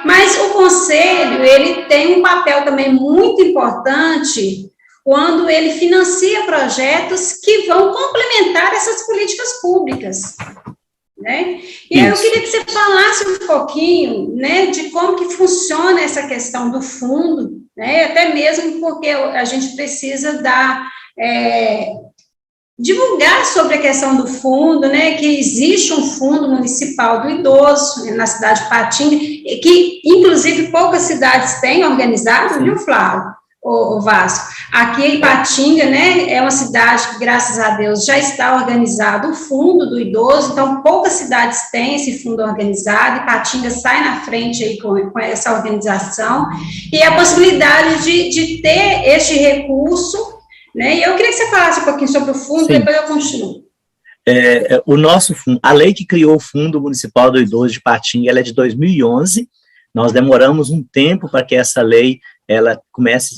Mas o conselho, ele tem um papel também muito importante quando ele financia projetos que vão complementar essas políticas públicas, né? E aí eu queria que você falasse um pouquinho, né, de como que funciona essa questão do fundo, né, até mesmo porque a gente precisa divulgar sobre a questão do fundo, né, que existe um fundo municipal do idoso na cidade de Patinga, que inclusive poucas cidades têm organizado, viu, Flávio, o Vasco? Aqui em Ipatinga, né, é uma cidade que, graças a Deus, já está organizado o fundo do idoso, então poucas cidades têm esse fundo organizado, Ipatinga sai na frente aí com essa organização, e a possibilidade de ter este recurso, né, e eu queria que você falasse um pouquinho sobre o fundo, Sim. Depois eu continuo. O nosso fundo, a lei que criou o Fundo Municipal do Idoso de Ipatinga, ela é de 2011, nós demoramos um tempo para que essa lei ela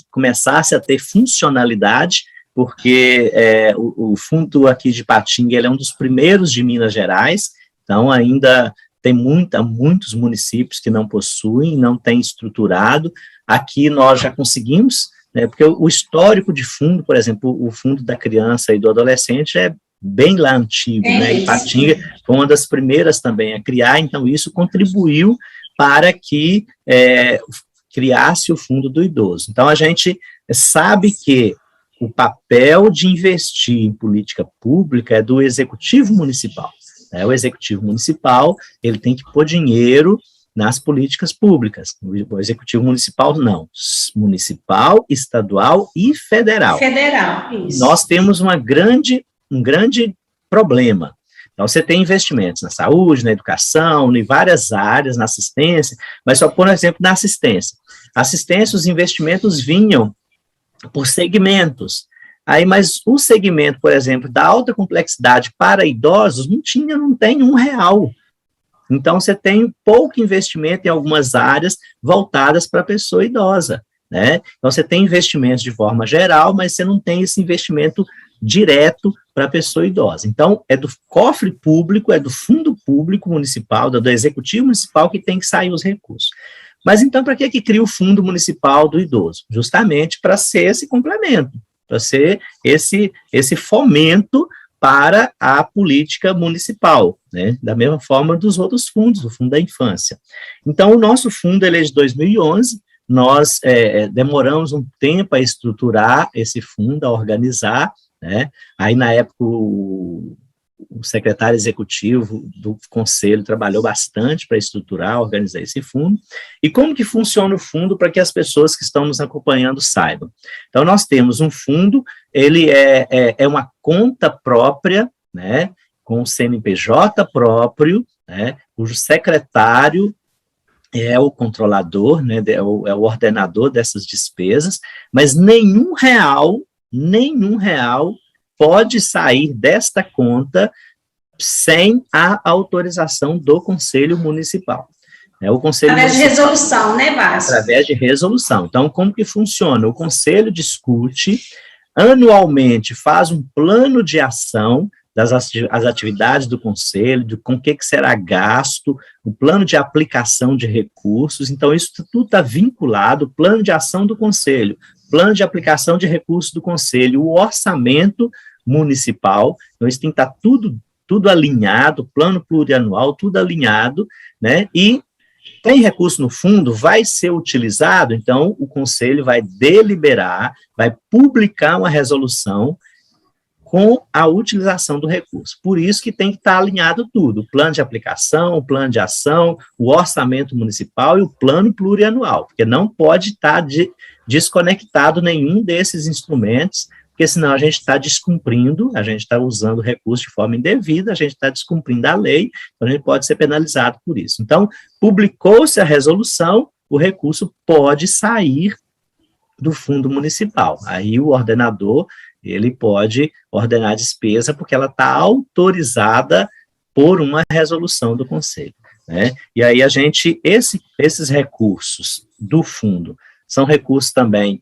começasse a ter funcionalidade, porque o fundo aqui de Ipatinga ele é um dos primeiros de Minas Gerais, então ainda tem muitos municípios que não possuem, não têm estruturado. Aqui nós já conseguimos, né, porque o histórico de fundo, por exemplo, o fundo da criança e do adolescente é bem lá antigo, né? Ipatinga foi uma das primeiras também a criar, então isso contribuiu para que criasse o Fundo do Idoso. Então, a gente sabe que o papel de investir em política pública é do Executivo Municipal. Né? O Executivo Municipal, ele tem que pôr dinheiro nas políticas públicas. O Executivo Municipal, não. Municipal, estadual e federal. Federal, isso. Nós temos um grande problema. Então, você tem investimentos na saúde, na educação, em várias áreas, na assistência, mas só por exemplo, na assistência. Assistência, os investimentos vinham por segmentos. Aí, mas o segmento, por exemplo, da alta complexidade para idosos, não tem R$1. Então, você tem pouco investimento em algumas áreas voltadas para a pessoa idosa, né? Então, você tem investimentos de forma geral, mas você não tem esse investimento direto para a pessoa idosa. Então, é do cofre público, é do fundo público municipal, do executivo municipal que tem que sair os recursos. Mas então, para que cria o Fundo Municipal do Idoso? Justamente para ser esse complemento, para ser esse fomento para a política municipal, né? Da mesma forma dos outros fundos, o Fundo da Infância. Então, o nosso fundo ele é de 2011, nós demoramos um tempo a estruturar esse fundo, a organizar, né? Aí, na época, o secretário executivo do conselho trabalhou bastante para estruturar, organizar esse fundo. E como que funciona o fundo para que as pessoas que estão nos acompanhando saibam? Então, nós temos um fundo, ele é uma conta própria, né, com o CNPJ próprio, né, cujo secretário é o controlador, né, é o ordenador dessas despesas, mas nenhum real pode sair desta conta sem a autorização do Conselho Municipal. O Conselho Através de resolução, né, Vasco? Através de resolução. Então, como que funciona? O Conselho discute, anualmente faz um plano de ação das as atividades do Conselho, de com que será gasto, o plano de aplicação de recursos. Então, isso tudo está vinculado, plano de ação do Conselho, plano de aplicação de recursos do Conselho, o orçamento municipal, então isso tem que estar tudo alinhado, plano plurianual, tudo alinhado, né, e tem recurso no fundo, vai ser utilizado, então o Conselho vai deliberar, vai publicar uma resolução com a utilização do recurso. Por isso que tem que estar alinhado tudo, o plano de aplicação, o plano de ação, o orçamento municipal e o plano plurianual, porque não pode estar desconectado nenhum desses instrumentos, porque senão a gente está descumprindo, a gente está usando recursos de forma indevida, a gente está descumprindo a lei, então a gente pode ser penalizado por isso. Então, publicou-se a resolução, o recurso pode sair do fundo municipal. Aí o ordenador, ele pode ordenar a despesa porque ela está autorizada por uma resolução do Conselho, né? E aí a gente, esses recursos do fundo são recursos também,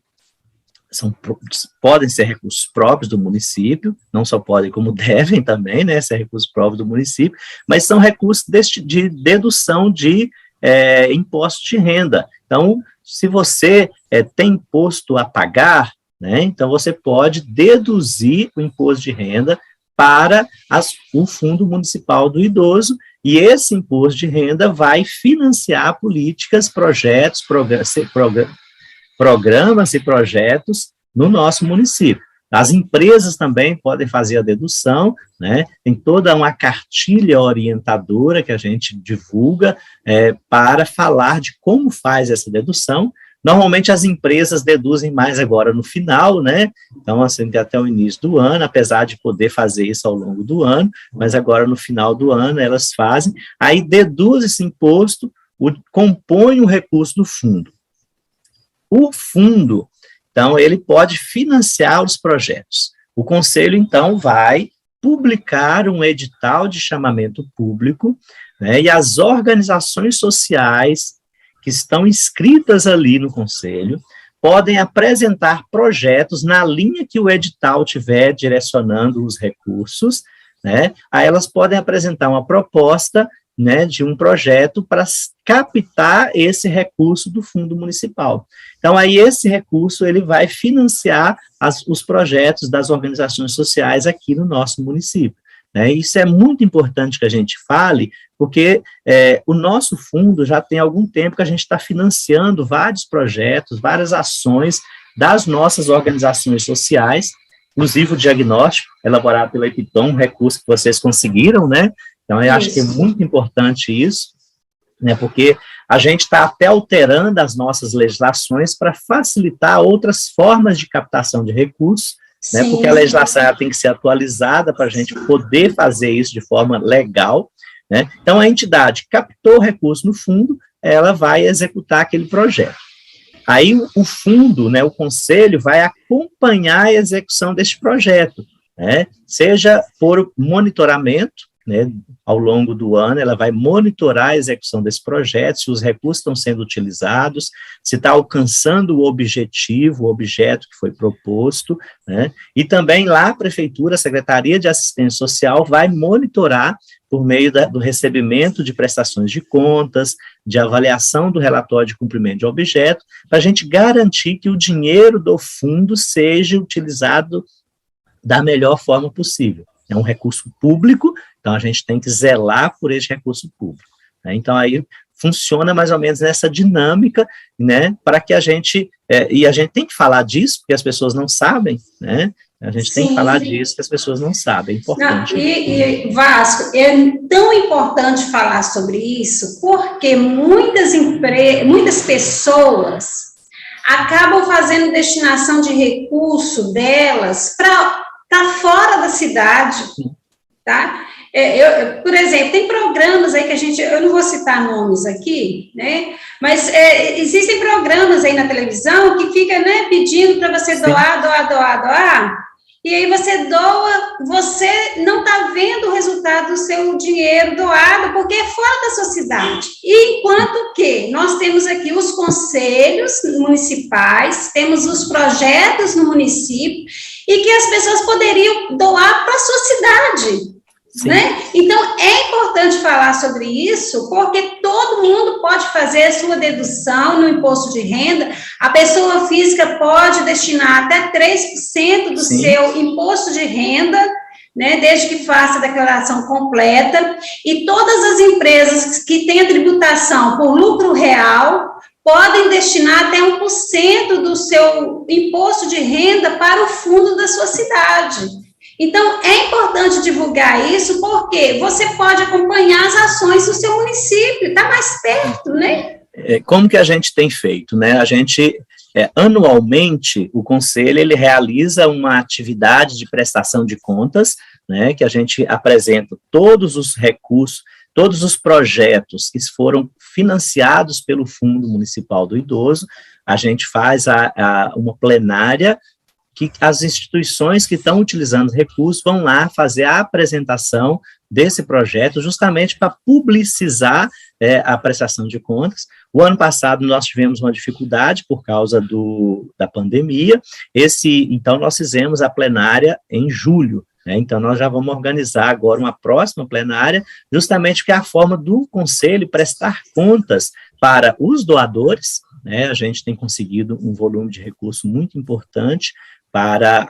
podem ser recursos próprios do município, não só podem, como devem também, né, ser recursos próprios do município, mas são recursos de dedução de imposto de renda. Então, se você tem imposto a pagar, né, então você pode deduzir o imposto de renda para o Fundo Municipal do Idoso, e esse imposto de renda vai financiar políticas, projetos, programas e projetos no nosso município. As empresas também podem fazer a dedução, né? Tem toda uma cartilha orientadora que a gente divulga para falar de como faz essa dedução, Normalmente as empresas deduzem mais agora no final, né? Então, assim, até o início do ano, apesar de poder fazer isso ao longo do ano, mas agora no final do ano elas fazem, aí deduz esse imposto, compõe o recurso do fundo. O fundo, então, ele pode financiar os projetos. O Conselho, então, vai publicar um edital de chamamento público, né, e as organizações sociais que estão inscritas ali no Conselho podem apresentar projetos na linha que o edital tiver direcionando os recursos, né, aí elas podem apresentar uma proposta, né, de um projeto para captar esse recurso do fundo municipal. Então, aí esse recurso, ele vai financiar os projetos das organizações sociais aqui no nosso município, né? Isso é muito importante que a gente fale, porque o nosso fundo já tem algum tempo que a gente está financiando vários projetos, várias ações das nossas organizações sociais, inclusive o diagnóstico elaborado pela Epitom, um recurso que vocês conseguiram, né? Então, eu acho que é muito importante isso, né, porque a gente está até alterando as nossas legislações para facilitar outras formas de captação de recursos, né, porque a legislação tem que ser atualizada para a gente poder fazer isso de forma legal, né. Então, a entidade captou o recurso no fundo, ela vai executar aquele projeto. Aí, o fundo, né, o conselho, vai acompanhar a execução desse projeto, né, seja por monitoramento, né, ao longo do ano, ela vai monitorar a execução desse projeto, se os recursos estão sendo utilizados, se está alcançando o objetivo, o objeto que foi proposto, né, e também lá a Prefeitura, a Secretaria de Assistência Social vai monitorar por meio do recebimento de prestações de contas, de avaliação do relatório de cumprimento de objeto, para a gente garantir que o dinheiro do fundo seja utilizado da melhor forma possível. É um recurso público, então a gente tem que zelar por esse recurso público, né? Então aí funciona mais ou menos nessa dinâmica, né, para que a gente, e a gente tem que falar disso, porque as pessoas não sabem, né, a gente tem que falar disso, que as pessoas não sabem, é importante. E Vasco, é tão importante falar sobre isso, porque muitas pessoas acabam fazendo destinação de recurso delas para fora da cidade, tá? Por exemplo, tem programas aí que eu não vou citar nomes aqui, né, mas existem programas aí na televisão que fica, né, pedindo para você doar, e aí você doa, você não está vendo o resultado do seu dinheiro doado, porque é fora da sua cidade. E enquanto que nós temos aqui os conselhos municipais, temos os projetos no município, e que as pessoas poderiam doar para a sua cidade, né? Então, é importante falar sobre isso, porque todo mundo pode fazer a sua dedução no imposto de renda, a pessoa física pode destinar até 3% do seu imposto de renda, né, desde que faça a declaração completa, e todas as empresas que têm a tributação por lucro real podem destinar até 1% do seu imposto de renda para o fundo da sua cidade. Então, é importante divulgar isso, porque você pode acompanhar as ações do seu município, está mais perto, né? Como que a gente tem feito, né? A gente, anualmente, o Conselho, ele realiza uma atividade de prestação de contas, né, que a gente apresenta todos os recursos, todos os projetos que foram financiados pelo Fundo Municipal do Idoso, a gente faz uma plenária que as instituições que estão utilizando recursos vão lá fazer a apresentação desse projeto, justamente para publicizar a prestação de contas. O ano passado nós tivemos uma dificuldade por causa da pandemia, então nós fizemos a plenária em julho, né? Então nós já vamos organizar agora uma próxima plenária, justamente porque é a forma do Conselho prestar contas para os doadores, né? A gente tem conseguido um volume de recurso muito importante para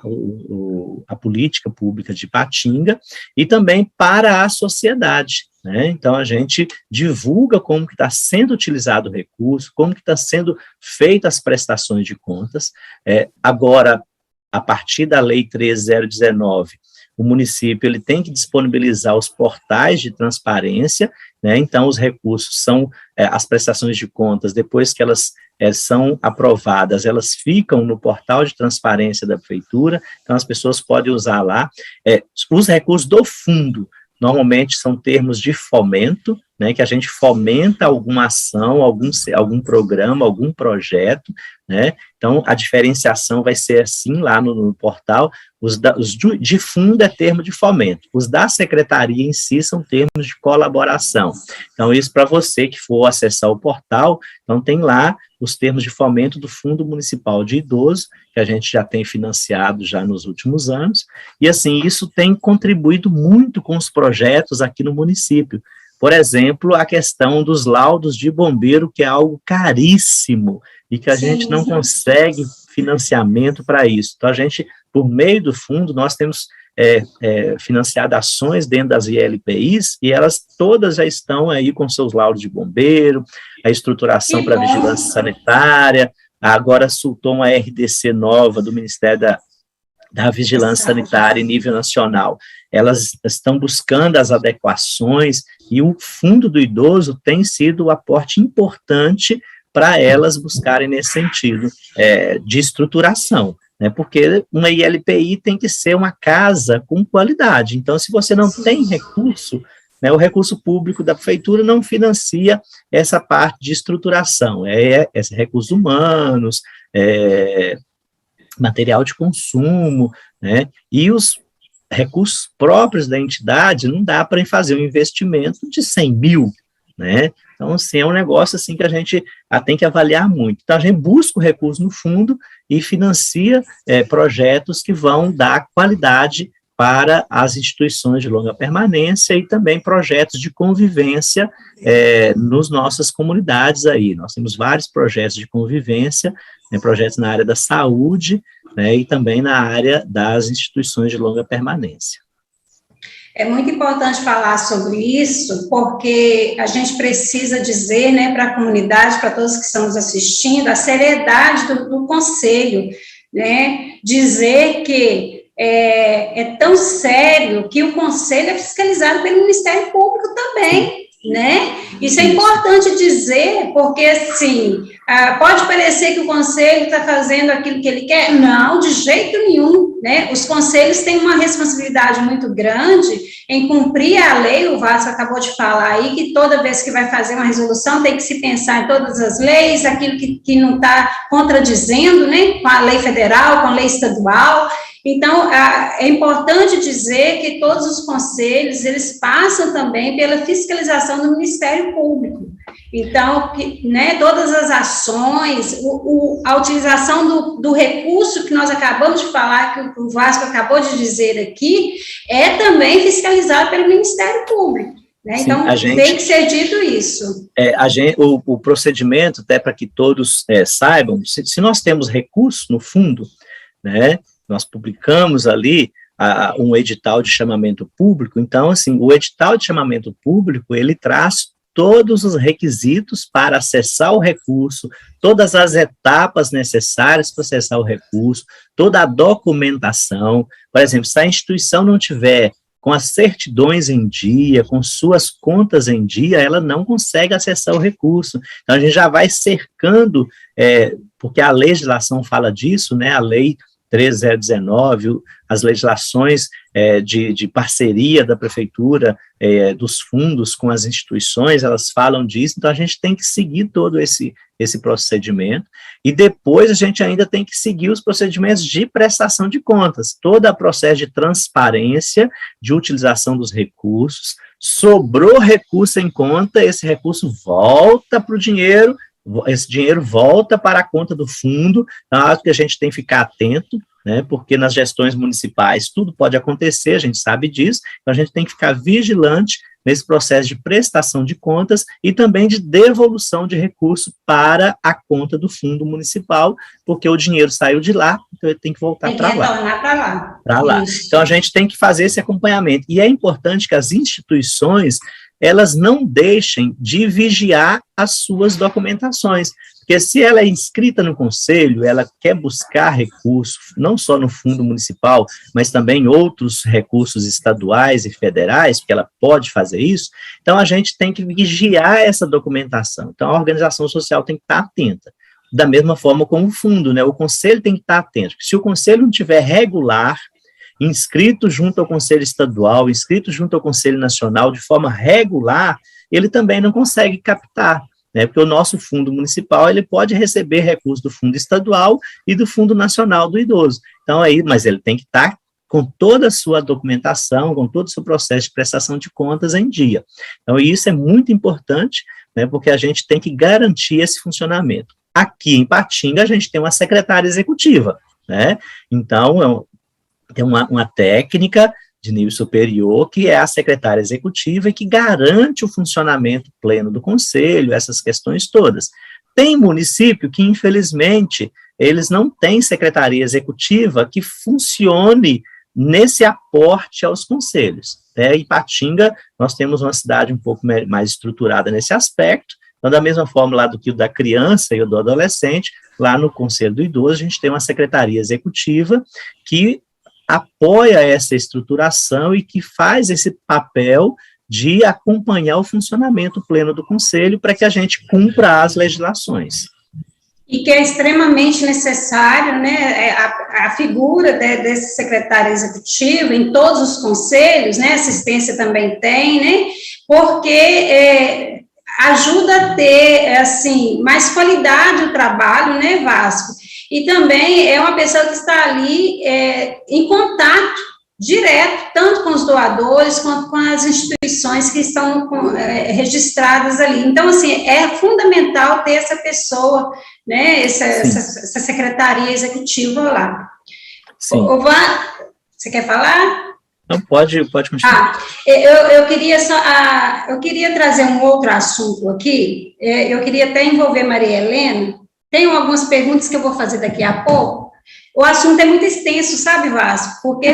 a política pública de Ipatinga e também para a sociedade, né? Então, a gente divulga como que está sendo utilizado o recurso, como que está sendo feitas as prestações de contas. Agora, a partir da Lei 13.019, o município ele tem que disponibilizar os portais de transparência, né? Então os recursos são as prestações de contas, depois que elas são aprovadas, elas ficam no portal de transparência da prefeitura, então as pessoas podem usar lá. Os recursos do fundo, normalmente são termos de fomento, né, que a gente fomenta alguma ação, algum programa, algum projeto, né, então a diferenciação vai ser assim lá no portal. Os de fundo é termo de fomento, os da secretaria em si são termos de colaboração. Então isso para você que for acessar o portal, então tem lá os termos de fomento do Fundo Municipal de Idoso, que a gente já tem financiado já nos últimos anos, e assim, isso tem contribuído muito com os projetos aqui no município. Por exemplo, a questão dos laudos de bombeiro, que é algo caríssimo, e que a gente não consegue financiamento para isso. Então, a gente, por meio do fundo, nós temos financiado ações dentro das ILPIs, e elas todas já estão aí com seus laudos de bombeiro, a estruturação para vigilância sanitária, agora soltou uma RDC nova do Ministério da Vigilância Sanitária em nível nacional. Elas estão buscando as adequações, e o Fundo do Idoso tem sido um aporte importante para elas buscarem nesse sentido de estruturação, né, porque uma ILPI tem que ser uma casa com qualidade. Então, se você não tem recurso, né, o recurso público da prefeitura não financia essa parte de estruturação, recursos humanos, material de consumo, né, e os recursos próprios da entidade não dá para fazer um investimento de 100 mil, né, então, assim, é um negócio, assim, que a gente tem que avaliar muito. Então, a gente busca o recurso no fundo e financia projetos que vão dar qualidade para as instituições de longa permanência e também projetos de convivência nos nossas comunidades aí. Nós temos vários projetos de convivência, projetos na área da saúde, né, e também na área das instituições de longa permanência. É muito importante falar sobre isso, porque a gente precisa dizer, né, para a comunidade, para todos que estão nos assistindo, a seriedade do conselho, né, dizer que é tão sério que o conselho é fiscalizado pelo Ministério Público também, né? Isso é importante dizer, porque, assim, pode parecer que o conselho está fazendo aquilo que ele quer. Não, de jeito nenhum, né? Os conselhos têm uma responsabilidade muito grande em cumprir a lei. O Vasco acabou de falar aí que toda vez que vai fazer uma resolução tem que se pensar em todas as leis, aquilo que não está contradizendo, né, com a lei federal, com a lei estadual. Então, é importante dizer que todos os conselhos, eles passam também pela fiscalização do Ministério Público. Então, né, todas as ações, a utilização do recurso que nós acabamos de falar, que o Vasco acabou de dizer aqui, é também fiscalizado pelo Ministério Público. Né? Sim, então, tem que ser dito isso. O procedimento, até para que todos saibam, se nós temos recurso no fundo, né, nós publicamos ali um edital de chamamento público. Então, assim, o edital de chamamento público, ele traz todos os requisitos para acessar o recurso, todas as etapas necessárias para acessar o recurso, toda a documentação. Por exemplo, se a instituição não tiver com as certidões em dia, com suas contas em dia, ela não consegue acessar o recurso. Então, a gente já vai cercando, porque a legislação fala disso, né, a lei 13019, as legislações de parceria da prefeitura, dos fundos com as instituições, elas falam disso. Então a gente tem que seguir todo esse procedimento, e depois a gente ainda tem que seguir os procedimentos de prestação de contas, todo o processo de transparência, de utilização dos recursos. Sobrou recurso em conta, esse recurso volta para o dinheiro, esse dinheiro volta para a conta do fundo. Então, que a gente tem que ficar atento, né, porque nas gestões municipais tudo pode acontecer, a gente sabe disso, então a gente tem que ficar vigilante nesse processo de prestação de contas e também de devolução de recurso para a conta do fundo municipal, porque o dinheiro saiu de lá, então ele tem que voltar para lá. Então a gente tem que fazer esse acompanhamento, e é importante que as instituições elas não deixem de vigiar as suas documentações, porque se ela é inscrita no conselho, ela quer buscar recursos, não só no fundo municipal, mas também outros recursos estaduais e federais, porque ela pode fazer isso, então a gente tem que vigiar essa documentação. Então a organização social tem que estar atenta. Da mesma forma como o fundo, né? O conselho tem que estar atento. Se o conselho não tiver regular, inscrito junto ao conselho estadual, inscrito junto ao conselho nacional, de forma regular, ele também não consegue captar, né, porque o nosso fundo municipal, ele pode receber recursos do fundo estadual e do fundo nacional do idoso. Então, aí, mas ele tem que estar com toda a sua documentação, com todo o seu processo de prestação de contas em dia. Então, isso é muito importante, né, porque a gente tem que garantir esse funcionamento. Aqui em Patinga, a gente tem uma secretária executiva, né, então, tem uma técnica de nível superior, que é a secretária executiva e que garante o funcionamento pleno do conselho, essas questões todas. Tem município que, infelizmente, eles não têm secretaria executiva que funcione nesse aporte aos conselhos. Em Patinga, nós temos uma cidade um pouco mais estruturada nesse aspecto, então, da mesma forma lá do que o da criança e o do adolescente, lá no Conselho do Idoso, a gente tem uma secretaria executiva que apoia essa estruturação e que faz esse papel de acompanhar o funcionamento pleno do Conselho para que a gente cumpra as legislações. E que é extremamente necessário, né, a figura desse secretário executivo em todos os conselhos, né, assistência também tem, né, porque ajuda a ter, assim, mais qualidade o trabalho, né, Vasco? E também é uma pessoa que está ali em contato direto, tanto com os doadores, quanto com as instituições que estão registradas ali. Então, assim, é fundamental ter essa pessoa, né, essa secretaria executiva lá. Sim. Você quer falar? Não, pode continuar. Eu queria trazer um outro assunto aqui, eu queria até envolver Maria Helena. Tenho algumas perguntas que eu vou fazer daqui a pouco. O assunto é muito extenso, sabe, Vasco? Porque...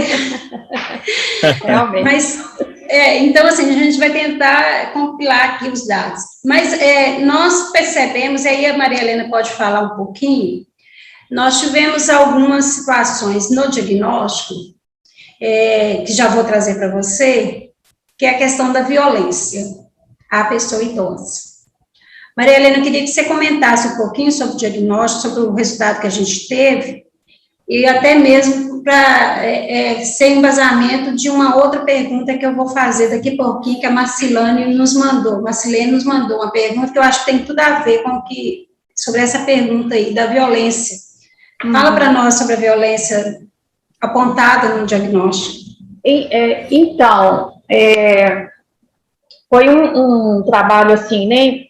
Realmente. Mas, então, assim, a gente vai tentar compilar aqui os dados. Mas nós percebemos, aí a Maria Helena pode falar um pouquinho, nós tivemos algumas situações no diagnóstico, que já vou trazer para você, que é a questão da violência à pessoa idosa. Maria Helena, eu queria que você comentasse um pouquinho sobre o diagnóstico, sobre o resultado que a gente teve, e até mesmo para ser embasamento de uma outra pergunta que eu vou fazer daqui a pouquinho, que a Marcilene nos mandou. Marcilene nos mandou uma pergunta que eu acho que tem tudo a ver sobre essa pergunta aí, da violência. Fala para nós sobre a violência apontada no diagnóstico. Então, foi um trabalho, assim, né,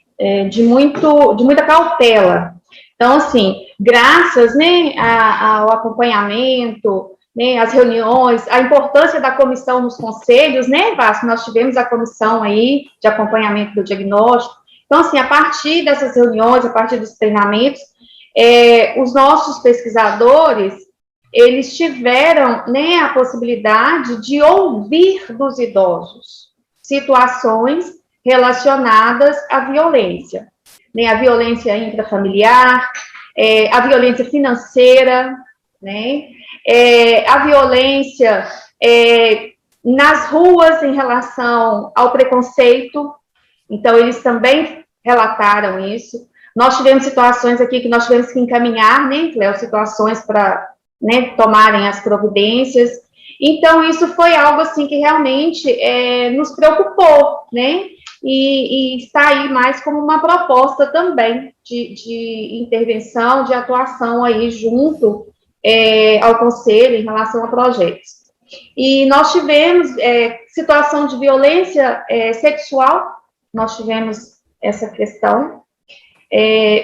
de muita cautela. Então, assim, graças, né, ao acompanhamento, né, as reuniões, a importância da comissão nos conselhos, né, Vasco, nós tivemos a comissão aí de acompanhamento do diagnóstico. Então, assim, a partir dessas reuniões, a partir dos treinamentos, os nossos pesquisadores, eles tiveram, né, a possibilidade de ouvir dos idosos situações relacionadas à violência, né, a violência intrafamiliar, a violência financeira, né, a violência nas ruas em relação ao preconceito. Então, eles também relataram isso. Nós tivemos situações aqui que nós tivemos que encaminhar, né, Cléo, situações para, né, tomarem as providências. Então, isso foi algo, assim, que realmente nos preocupou, né, e está aí mais como uma proposta também de intervenção, de atuação aí junto ao Conselho em relação a projetos. E nós tivemos situação de violência sexual, nós tivemos essa questão,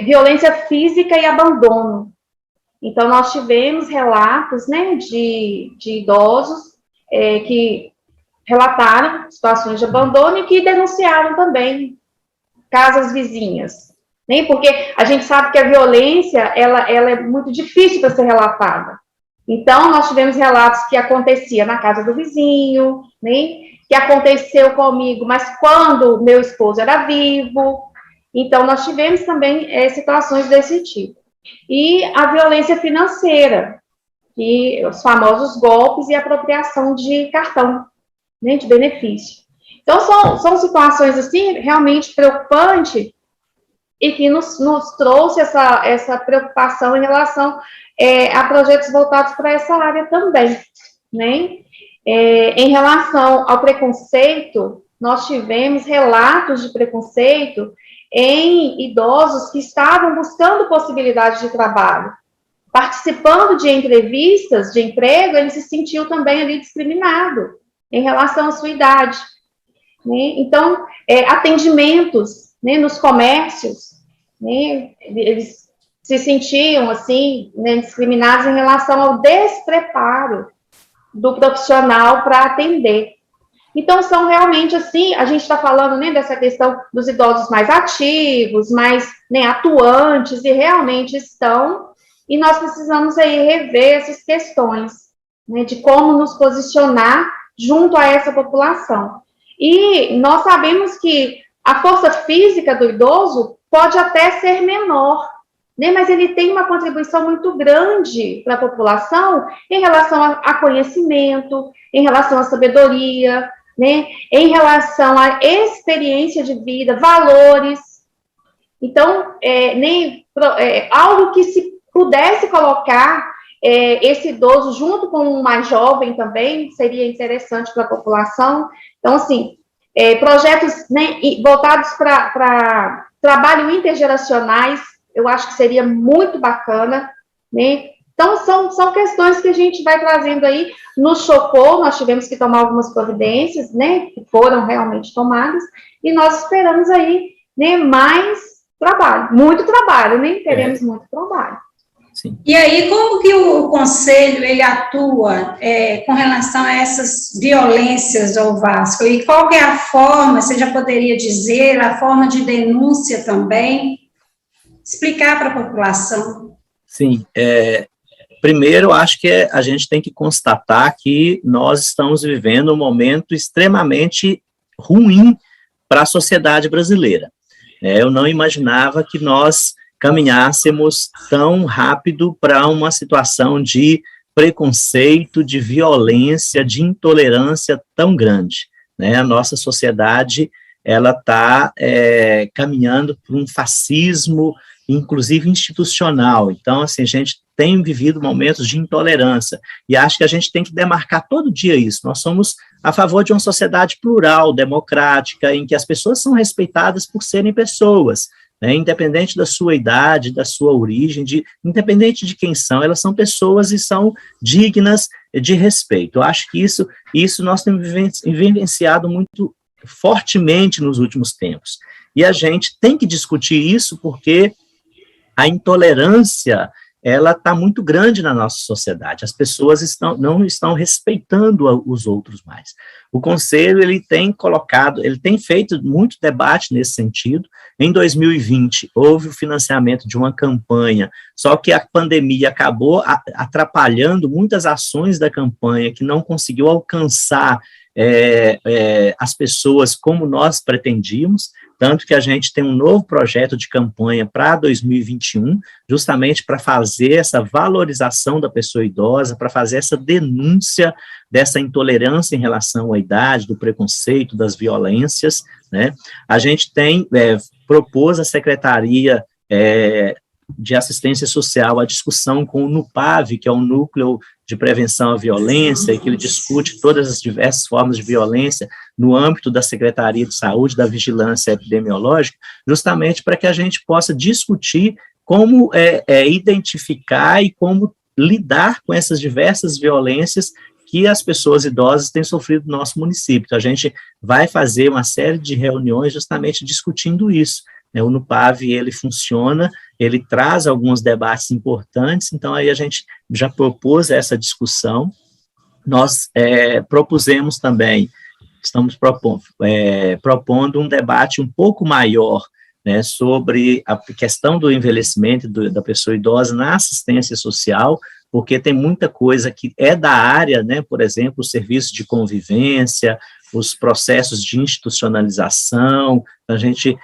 violência física e abandono. Então, nós tivemos relatos, né, de idosos que relataram situações de abandono e que denunciaram também casas vizinhas, né? Porque a gente sabe que a violência, ela é muito difícil para ser relatada. Então, nós tivemos relatos que acontecia na casa do vizinho, né? que aconteceu comigo, mas quando meu esposo era vivo. Então, nós tivemos também situações desse tipo. E a violência financeira, e os famosos golpes e apropriação de cartão, né, de benefício. Então, são situações, assim, realmente preocupantes e que nos trouxe essa preocupação em relação a projetos voltados para essa área também, né? Em relação ao preconceito, nós tivemos relatos de preconceito em idosos que estavam buscando possibilidades de trabalho. Participando de entrevistas de emprego, ele se sentiu também ali discriminado em relação à sua idade, né? Então, atendimentos, né, nos comércios, né, eles se sentiam, assim, né, discriminados em relação ao despreparo do profissional para atender. Então, são realmente, assim, a gente está falando, né, dessa questão dos idosos mais ativos, mais, né, atuantes, e realmente estão, e nós precisamos aí rever essas questões, né, de como nos posicionar junto a essa população. E nós sabemos que a força física do idoso pode até ser menor, né, mas ele tem uma contribuição muito grande para a população em relação a conhecimento, em relação à sabedoria, né, em relação à experiência de vida, valores. Então, algo que se pudesse colocar esse idoso junto com um mais jovem também seria interessante para a população. Então, assim, projetos, né, voltados para trabalho intergeracionais, eu acho que seria muito bacana, né? Então, são questões que a gente vai trazendo aí. Nos chocou, nós tivemos que tomar algumas providências, né, que foram realmente tomadas, e nós esperamos aí, né, mais trabalho, muito trabalho, né? Teremos muito trabalho. Sim. E aí, como que o Conselho, ele atua com relação a essas violências ao Vasco? E qual que é a forma, você já poderia dizer, a forma de denúncia também? Explicar para a população. Sim, primeiro, acho que a gente tem que constatar que nós estamos vivendo um momento extremamente ruim para a sociedade brasileira. Eu não imaginava que nós caminhássemos tão rápido para uma situação de preconceito, de violência, de intolerância tão grande, né? A nossa sociedade, ela está caminhando para um fascismo, inclusive institucional. Então, assim, a gente tem vivido momentos de intolerância, e acho que a gente tem que demarcar todo dia isso. Nós somos a favor de uma sociedade plural, democrática, em que as pessoas são respeitadas por serem pessoas, né, independente da sua idade, da sua origem, independente de quem são, elas são pessoas e são dignas de respeito. Eu acho que isso nós temos vivenciado muito fortemente nos últimos tempos. E a gente tem que discutir isso porque a intolerância, ela está muito grande na nossa sociedade. As pessoas não estão respeitando os outros mais. O Conselho, ele tem feito muito debate nesse sentido. Em 2020, houve o financiamento de uma campanha, só que a pandemia acabou atrapalhando muitas ações da campanha, que não conseguiu alcançar as pessoas como nós pretendíamos, tanto que a gente tem um novo projeto de campanha para 2021, justamente para fazer essa valorização da pessoa idosa, para fazer essa denúncia dessa intolerância em relação à idade, do preconceito, das violências, né? A gente propôs à Secretaria de Assistência Social a discussão com o NUPAV, que é o Núcleo de Prevenção à Violência, e que ele discute todas as diversas formas de violência no âmbito da Secretaria de Saúde, da Vigilância Epidemiológica, justamente para que a gente possa discutir como identificar e como lidar com essas diversas violências que as pessoas idosas têm sofrido no nosso município. Então, a gente vai fazer uma série de reuniões justamente discutindo isso. O NUPAV, ele funciona, ele traz alguns debates importantes, então aí a gente já propôs essa discussão. Nós propusemos também, estamos propondo um debate um pouco maior, né, sobre a questão do envelhecimento da pessoa idosa na assistência social, porque tem muita coisa que é da área, né, por exemplo, o serviço de convivência, os processos de institucionalização, a gente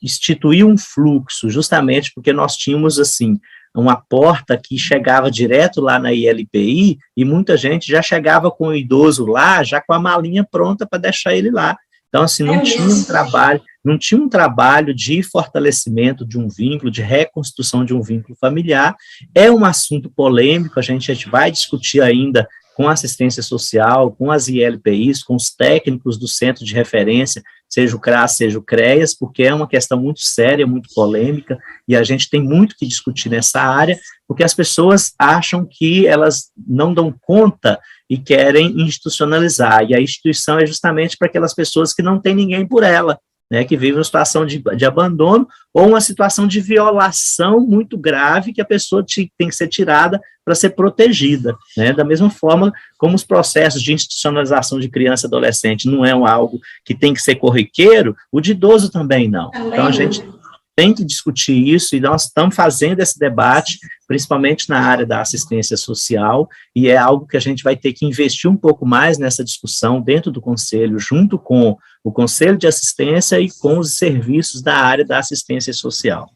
instituir um fluxo, justamente porque nós tínhamos, assim, uma porta que chegava direto lá na ILPI, e muita gente já chegava com o idoso lá, já com a malinha pronta para deixar ele lá. Então, assim, não tinha um trabalho de fortalecimento de um vínculo, de reconstrução de um vínculo familiar. É um assunto polêmico, a gente vai discutir ainda com a assistência social, com as ILPIs, com os técnicos do centro de referência, seja o CRAS, seja o CREAS, porque é uma questão muito séria, muito polêmica, e a gente tem muito que discutir nessa área, porque as pessoas acham que elas não dão conta e querem institucionalizar, e a instituição é justamente para aquelas pessoas que não têm ninguém por ela, né, que vivem uma situação de abandono ou uma situação de violação muito grave que a pessoa tem que ser tirada para ser protegida, né, da mesma forma como os processos de institucionalização de criança e adolescente não é algo que tem que ser corriqueiro, o de idoso também não. Então, a gente tem que discutir isso, e nós estamos fazendo esse debate, principalmente na área da assistência social, e é algo que a gente vai ter que investir um pouco mais nessa discussão dentro do Conselho, junto com o Conselho de Assistência e com os serviços da área da assistência social.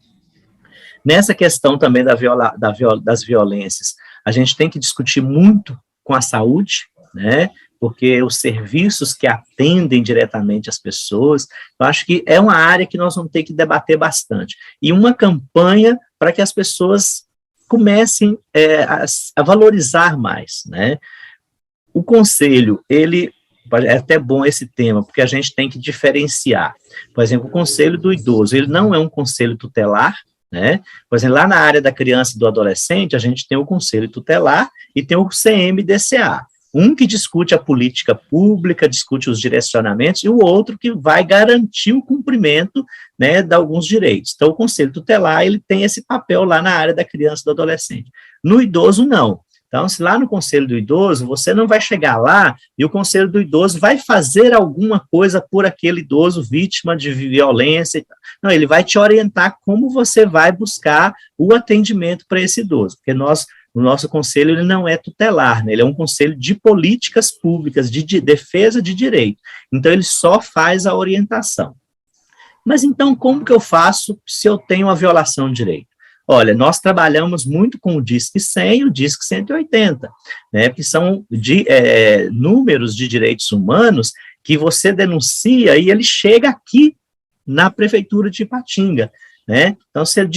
Nessa questão também das violências, a gente tem que discutir muito com a saúde, né, porque os serviços que atendem diretamente as pessoas, eu acho que é uma área que nós vamos ter que debater bastante. E uma campanha para que as pessoas comecem a valorizar mais, né? O Conselho, é até bom esse tema, porque a gente tem que diferenciar. Por exemplo, o Conselho do Idoso, ele não é um conselho tutelar, né? Por exemplo, lá na área da criança e do adolescente, a gente tem o Conselho Tutelar e tem o CMDCA. Um que discute a política pública, discute os direcionamentos, e o outro que vai garantir o cumprimento, né, de alguns direitos. Então, o Conselho Tutelar, ele tem esse papel lá na área da criança e do adolescente. No idoso, não. Então, se lá no Conselho do Idoso, você não vai chegar lá e o Conselho do Idoso vai fazer alguma coisa por aquele idoso vítima de violência. Não, ele vai te orientar como você vai buscar o atendimento para esse idoso, porque o nosso conselho ele não é tutelar, né? Ele é um conselho de políticas públicas, de defesa de direito. Então, ele só faz a orientação. Mas, então, como que eu faço se eu tenho uma violação de direito? Olha, nós trabalhamos muito com o Disque 100 e o Disque 180, né? Que são números de direitos humanos que você denuncia e ele chega aqui na Prefeitura de Ipatinga, né? Então, se ele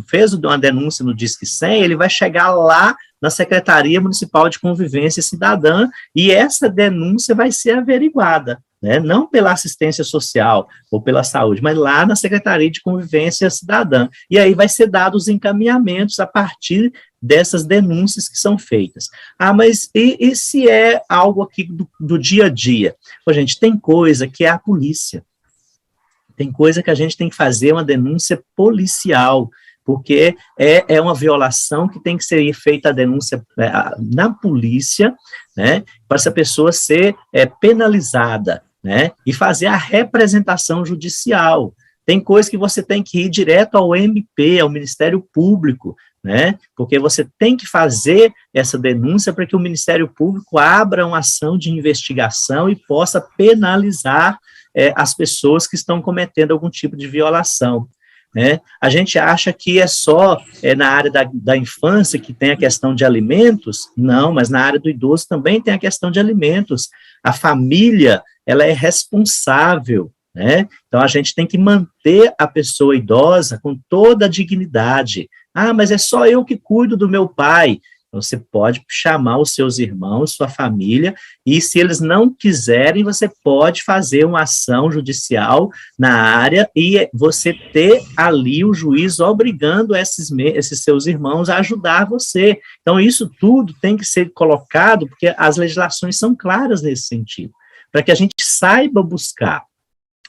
fez uma denúncia no Disque 100, ele vai chegar lá na Secretaria Municipal de Convivência Cidadã e essa denúncia vai ser averiguada, né? Não pela assistência social ou pela saúde, mas lá na Secretaria de Convivência Cidadã. E aí vai ser dados os encaminhamentos a partir dessas denúncias que são feitas. Ah, mas e se é algo aqui do dia a dia? Pô, gente, tem coisa que é a polícia. Tem coisa que a gente tem que fazer uma denúncia policial, porque é uma violação que tem que ser feita a denúncia na polícia, né, para essa pessoa ser penalizada, né, e fazer a representação judicial. Tem coisa que você tem que ir direto ao MP, ao Ministério Público, né, porque você tem que fazer essa denúncia para que o Ministério Público abra uma ação de investigação e possa penalizar as pessoas que estão cometendo algum tipo de violação, né? A gente acha que é só na área da infância que tem a questão de alimentos, não, mas na área do idoso também tem a questão de alimentos. A família, ela é responsável, né? Então, a gente tem que manter a pessoa idosa com toda a dignidade. Ah, mas é só eu que cuido do meu pai. Você pode chamar os seus irmãos, sua família, e se eles não quiserem, você pode fazer uma ação judicial na área e você ter ali o juiz obrigando esses seus irmãos a ajudar você. Então, isso tudo tem que ser colocado, porque as legislações são claras nesse sentido, para que a gente saiba buscar.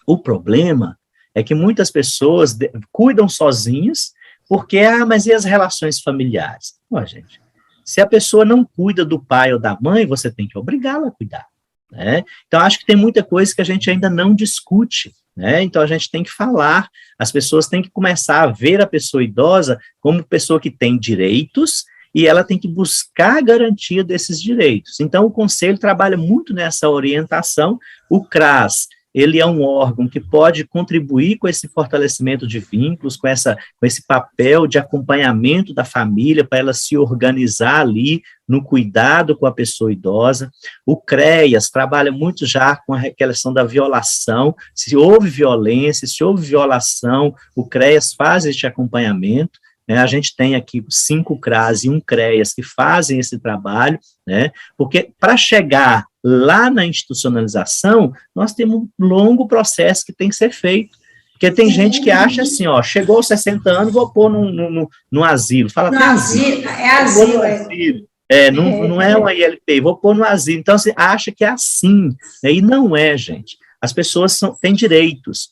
O problema é que muitas pessoas cuidam sozinhas, porque, mas e as relações familiares? Ó, gente, se a pessoa não cuida do pai ou da mãe, você tem que obrigá-la a cuidar, né? Então, acho que tem muita coisa que a gente ainda não discute, né? Então, a gente tem que falar, as pessoas têm que começar a ver a pessoa idosa como pessoa que tem direitos e ela tem que buscar a garantia desses direitos. Então, o Conselho trabalha muito nessa orientação. O CRAS, ele é um órgão que pode contribuir com esse fortalecimento de vínculos, com esse papel de acompanhamento da família, para ela se organizar ali no cuidado com a pessoa idosa. O CREAS trabalha muito já com a questão da violação. Se houve violência, se houve violação, o CREAS faz este acompanhamento. A gente tem aqui 5 CRAS e 1 CREAS que fazem esse trabalho, né? Porque para chegar lá na institucionalização, nós temos um longo processo que tem que ser feito. Porque tem gente que acha assim, ó, chegou aos 60 anos, vou pôr no asilo. Fala, no asilo, é asilo. Não é uma ILP, vou pôr no asilo. Então, você acha que é assim, né? E não é, gente. As pessoas têm direitos.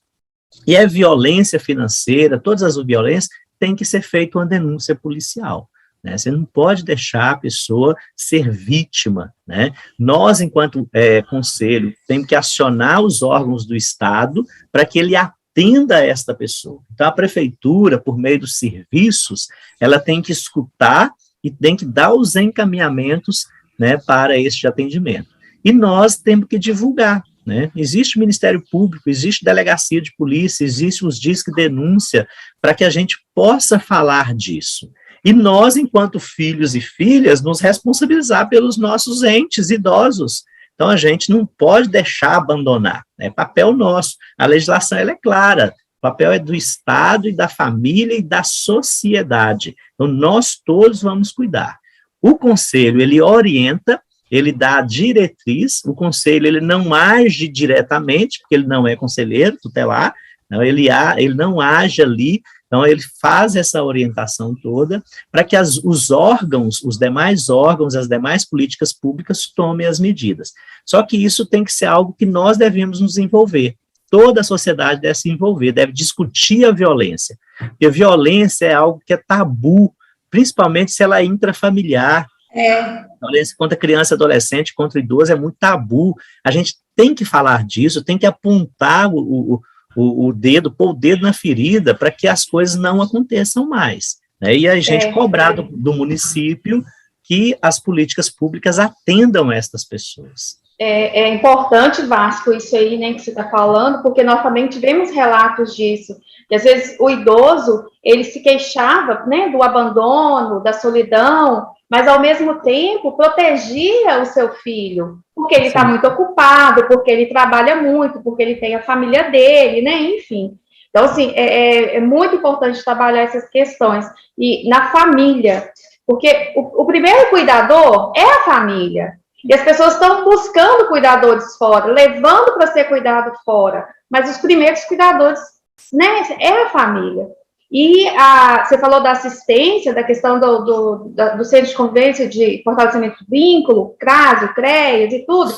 E é violência financeira, todas as violências, tem que ser feita uma denúncia policial, né? Você não pode deixar a pessoa ser vítima, né? Nós, enquanto conselho, temos que acionar os órgãos do Estado para que ele atenda esta pessoa. Então, a prefeitura, por meio dos serviços, ela tem que escutar e tem que dar os encaminhamentos, né, para este atendimento. E nós temos que divulgar, né? Existe o Ministério Público, existe delegacia de polícia, existe os disque denúncia, para que a gente possa falar disso. E nós, enquanto filhos e filhas, nos responsabilizar pelos nossos entes idosos. Então, a gente não pode deixar abandonar, é papel nosso. A legislação ela é clara, o papel é do Estado e da família e da sociedade. Então, nós todos vamos cuidar. O Conselho, ele orienta, ele dá a diretriz, o Conselho ele não age diretamente, porque ele não é conselheiro tutelar, não, ele não age ali, então ele faz essa orientação toda para que os órgãos, os demais órgãos, as demais políticas públicas tomem as medidas. Só que isso tem que ser algo que nós devemos nos envolver. Toda a sociedade deve se envolver, deve discutir a violência, porque a violência é algo que é tabu, principalmente se ela é intrafamiliar. Violência contra criança e adolescente, contra idoso, é muito tabu. A gente tem que falar disso, tem que apontar o dedo, pôr o dedo na ferida para que as coisas não aconteçam mais, né? E a gente cobrar do município que as políticas públicas atendam estas pessoas. É importante, Vasco, isso aí, né, que você está falando, porque nós também tivemos relatos disso, que às vezes o idoso, ele se queixava, né, do abandono, da solidão, mas ao mesmo tempo protegia o seu filho, porque ele está muito ocupado, porque ele trabalha muito, porque ele tem a família dele, né, enfim. Então, assim, é muito importante trabalhar essas questões, e na família, porque o primeiro cuidador é a família. E as pessoas estão buscando cuidadores fora, levando para ser cuidado fora, mas os primeiros cuidadores, né, é a família. E você falou da assistência, da questão do centro de convivência de fortalecimento do vínculo, CRAS, CREAS e tudo.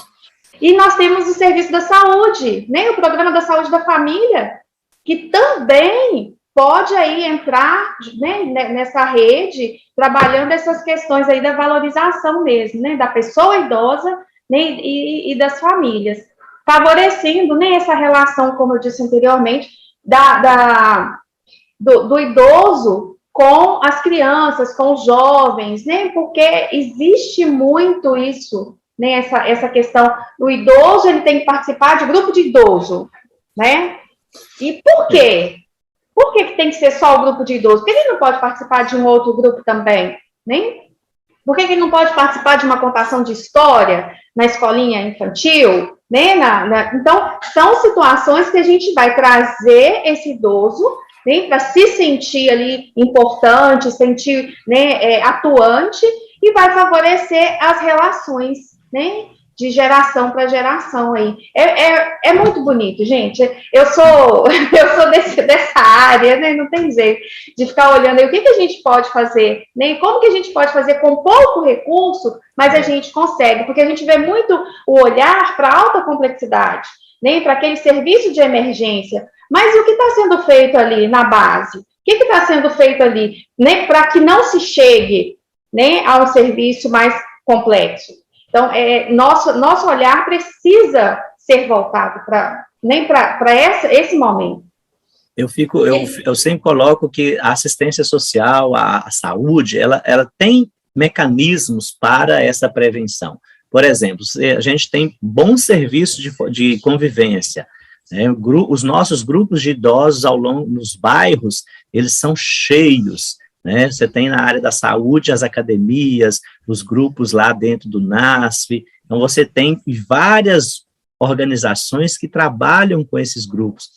E nós temos o serviço da saúde, né, o programa da saúde da família, que também pode aí entrar, né, nessa rede, trabalhando essas questões aí da valorização mesmo, né, da pessoa idosa, né, e das famílias, favorecendo, né, essa relação, como eu disse anteriormente, do idoso com as crianças, com os jovens, né, porque existe muito isso, né, essa questão, o idoso, ele tem que participar de grupo de idoso, né, e por quê? Por que tem que ser só o grupo de idosos? Por que ele não pode participar de um outro grupo também? Né? Por que ele não pode participar de uma contação de história na escolinha infantil? Né? Então, são situações que a gente vai trazer esse idoso, né, para se sentir ali importante, sentir, né, atuante, e vai favorecer as relações, né, de geração para geração aí. É muito bonito, gente. Eu sou dessa área, né? Não tem jeito de ficar olhando aí o que a gente pode fazer, né? Como que a gente pode fazer com pouco recurso, mas a gente consegue, porque a gente vê muito o olhar para alta complexidade, né? Para aquele serviço de emergência. Mas o que está sendo feito ali na base? O que está sendo feito ali, né? Para que não se chegue, né, a um serviço mais complexo. Então, nosso olhar precisa ser voltado para esse momento. Eu sempre coloco que a assistência social, a saúde, ela tem mecanismos para essa prevenção. Por exemplo, a gente tem bons serviços de convivência, né? Os nossos grupos de idosos nos bairros, eles são cheios, né? Você tem na área da saúde as academias, os grupos lá dentro do NASF, então você tem várias organizações que trabalham com esses grupos,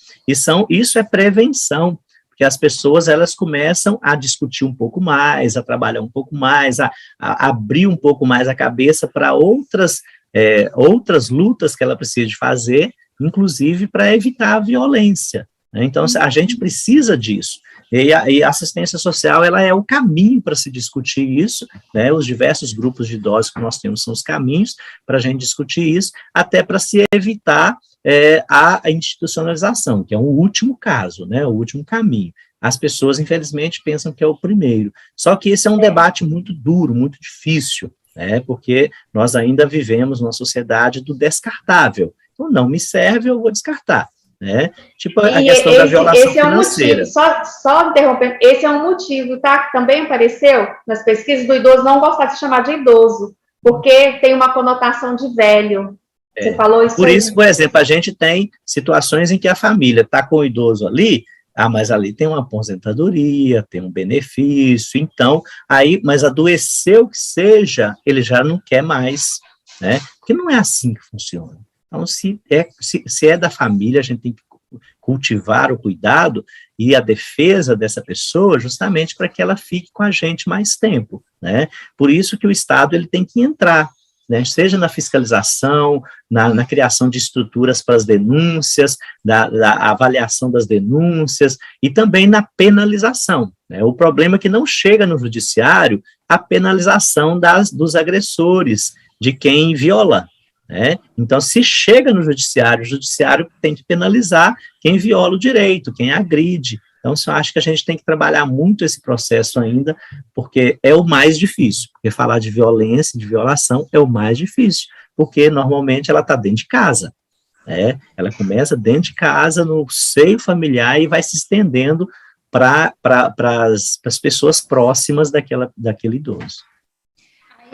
isso é prevenção, porque as pessoas, elas começam a discutir um pouco mais, a trabalhar um pouco mais, a abrir um pouco mais a cabeça para outras lutas que ela precisa de fazer, inclusive para evitar a violência, né? Então, a gente precisa disso, e a assistência social, ela é o caminho para se discutir isso, né? Os diversos grupos de idosos que nós temos são os caminhos para a gente discutir isso, até para se evitar a institucionalização, que é um último caso, né? O último caminho. As pessoas, infelizmente, pensam que é o primeiro, só que esse é um debate muito duro, muito difícil, né? Porque nós ainda vivemos numa sociedade do descartável, então não me serve, eu vou descartar. Né? Tipo a questão da violação financeira. Motivo, só interrompendo, esse é um motivo, tá? Que também apareceu nas pesquisas do idoso não gostar de se chamar de idoso, porque tem uma conotação de velho. Você falou isso. Por isso, por exemplo, a gente tem situações em que a família está com o idoso ali, mas ali tem uma aposentadoria, tem um benefício, então, mas adoeceu que seja, ele já não quer mais, né? Porque não é assim que funciona. Então, se é da família, a gente tem que cultivar o cuidado e a defesa dessa pessoa justamente para que ela fique com a gente mais tempo, né? Por isso que o Estado ele tem que entrar, né? Seja na fiscalização, na criação de estruturas para as denúncias, da avaliação das denúncias e também na penalização, né? O problema é que não chega no judiciário a penalização dos agressores, de quem viola, né? Então, se chega no judiciário, o judiciário tem que penalizar quem viola o direito, quem agride. Então, eu acho que a gente tem que trabalhar muito esse processo ainda, porque é o mais difícil, porque falar de violência, de violação, é o mais difícil, porque normalmente ela está dentro de casa, né? Ela começa dentro de casa, no seio familiar, e vai se estendendo para as pessoas próximas daquele idoso.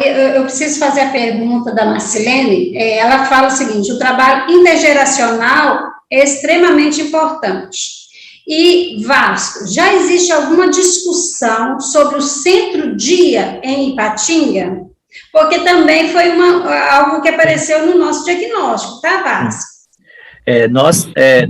Eu preciso fazer a pergunta da Marcilene. Ela fala o seguinte: o trabalho intergeracional é extremamente importante. E, Vasco, já existe alguma discussão sobre o centro-dia em Ipatinga? Porque também foi algo que apareceu no nosso diagnóstico, tá, Vasco?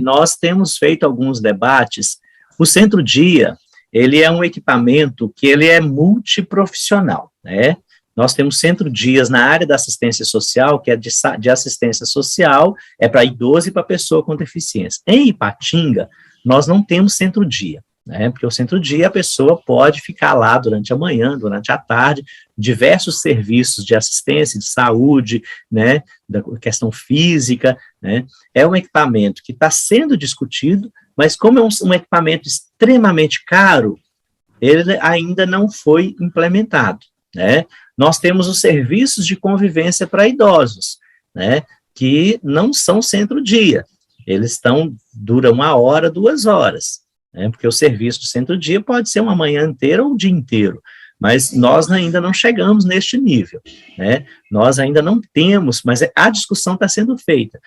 Nós temos feito alguns debates. O centro-dia, ele é um equipamento que ele é multiprofissional, né? Nós temos centro-dias na área da assistência social, que é de assistência social, é para idoso e para pessoa com deficiência. Em Ipatinga, nós não temos centro-dia, né? Porque o centro-dia a pessoa pode ficar lá durante a manhã, durante a tarde, diversos serviços de assistência, de saúde, né? Da questão física, né? É um equipamento que está sendo discutido, mas como é um equipamento extremamente caro, ele ainda não foi implementado, né? Nós temos os serviços de convivência para idosos, né, que não são centro-dia, eles duram 1 hora, 2 horas, né, porque o serviço do centro-dia pode ser uma manhã inteira ou um dia inteiro, mas nós ainda não chegamos neste nível, né, nós ainda não temos, mas a discussão está sendo feita.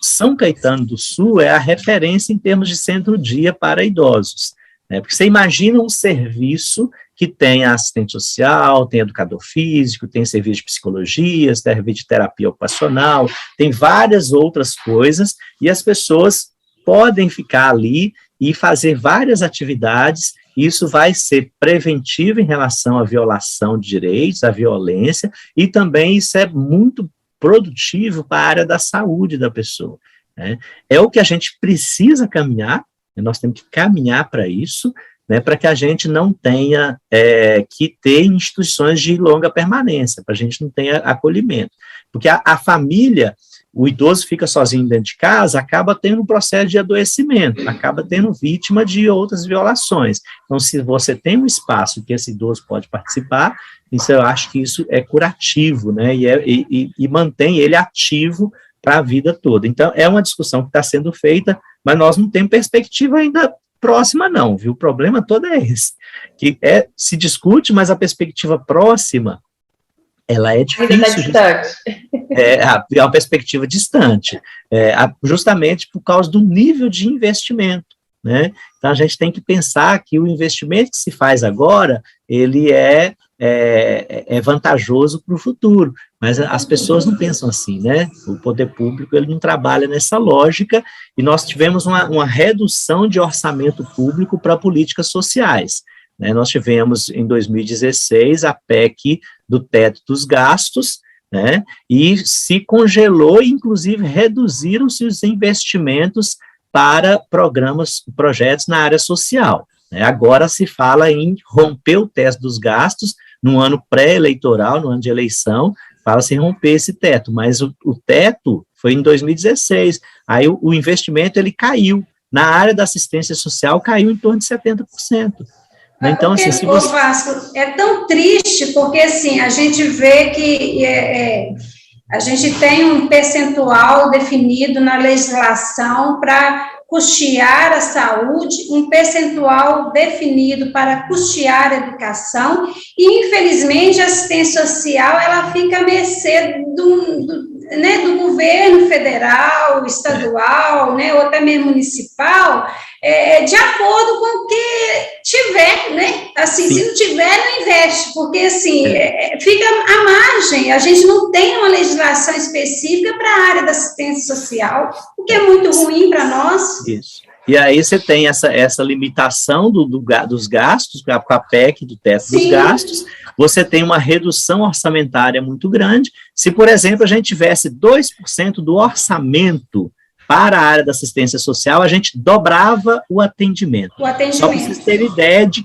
São Caetano do Sul é a referência em termos de centro-dia para idosos, né, porque você imagina um serviço que tem assistente social, tem educador físico, tem serviço de psicologia, serviço de terapia ocupacional, tem várias outras coisas, e as pessoas podem ficar ali e fazer várias atividades, e isso vai ser preventivo em relação à violação de direitos, à violência, e também isso é muito produtivo para a área da saúde da pessoa, né? É o que a gente precisa caminhar, nós temos que caminhar para isso, né, para que a gente não tenha que ter instituições de longa permanência, para a gente não ter acolhimento. Porque a família, o idoso fica sozinho dentro de casa, acaba tendo um processo de adoecimento, acaba tendo vítima de outras violações. Então, se você tem um espaço que esse idoso pode participar, isso eu acho que isso é curativo, né, e mantém ele ativo para a vida toda. Então, é uma discussão que está sendo feita, mas nós não temos perspectiva ainda próxima não, viu? O problema todo é esse, que se discute, mas a perspectiva próxima, ela é difícil. É uma perspectiva distante, justamente por causa do nível de investimento, né? Então, a gente tem que pensar que o investimento que se faz agora, ele é vantajoso para o futuro, mas as pessoas não pensam assim, né? O poder público, ele não trabalha nessa lógica, e nós tivemos uma redução de orçamento público para políticas sociais, né? Nós tivemos, em 2016, a PEC do teto dos gastos, né? E se congelou, inclusive reduziram-se os investimentos para projetos na área social. Agora se fala em romper o teto dos gastos no ano pré-eleitoral, no ano de eleição, fala-se em romper esse teto, mas o teto foi em 2016, aí o investimento ele caiu, na área da assistência social caiu em torno de 70%. Então, porque, assim, se você... Vasco, é tão triste, porque, assim, a gente vê que a gente tem um percentual definido na legislação para custear a saúde, um percentual definido para custear a educação, e, infelizmente, a assistência social, ela fica à mercê do governo federal, estadual, né, ou até mesmo municipal, de acordo com o que tiver, né, assim, se não tiver, não investe, porque, assim, fica à margem, a gente não tem uma legislação específica para a área da assistência social, o que é muito ruim para nós. Isso. E aí você tem essa limitação dos gastos, com a PEC do teto dos gastos, você tem uma redução orçamentária muito grande. Se, por exemplo, a gente tivesse 2% do orçamento para a área da assistência social, a gente dobrava o atendimento. Só para vocês terem ideia de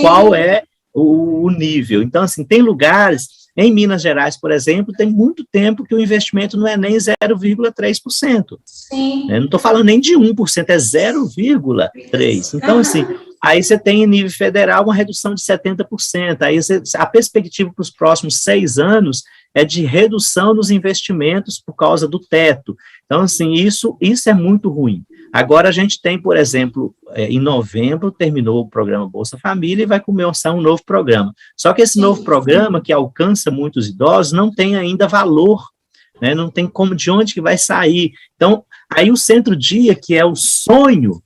qual é o nível. Então, assim, tem lugares, em Minas Gerais, por exemplo, tem muito tempo que o investimento não é nem 0,3%. Sim. Eu não estou falando nem de 1%, é 0,3%. Então, assim, aí você tem em nível federal uma redução de 70%. Aí a perspectiva para os próximos 6 anos é de redução dos investimentos por causa do teto. Então, assim, isso é muito ruim. Agora a gente tem, por exemplo, em novembro terminou o programa Bolsa Família e vai começar um novo programa. Só que esse novo programa, que alcança muitos idosos, não tem ainda valor, né? Não tem de onde que vai sair. Então, aí o centro-dia, que é o sonho,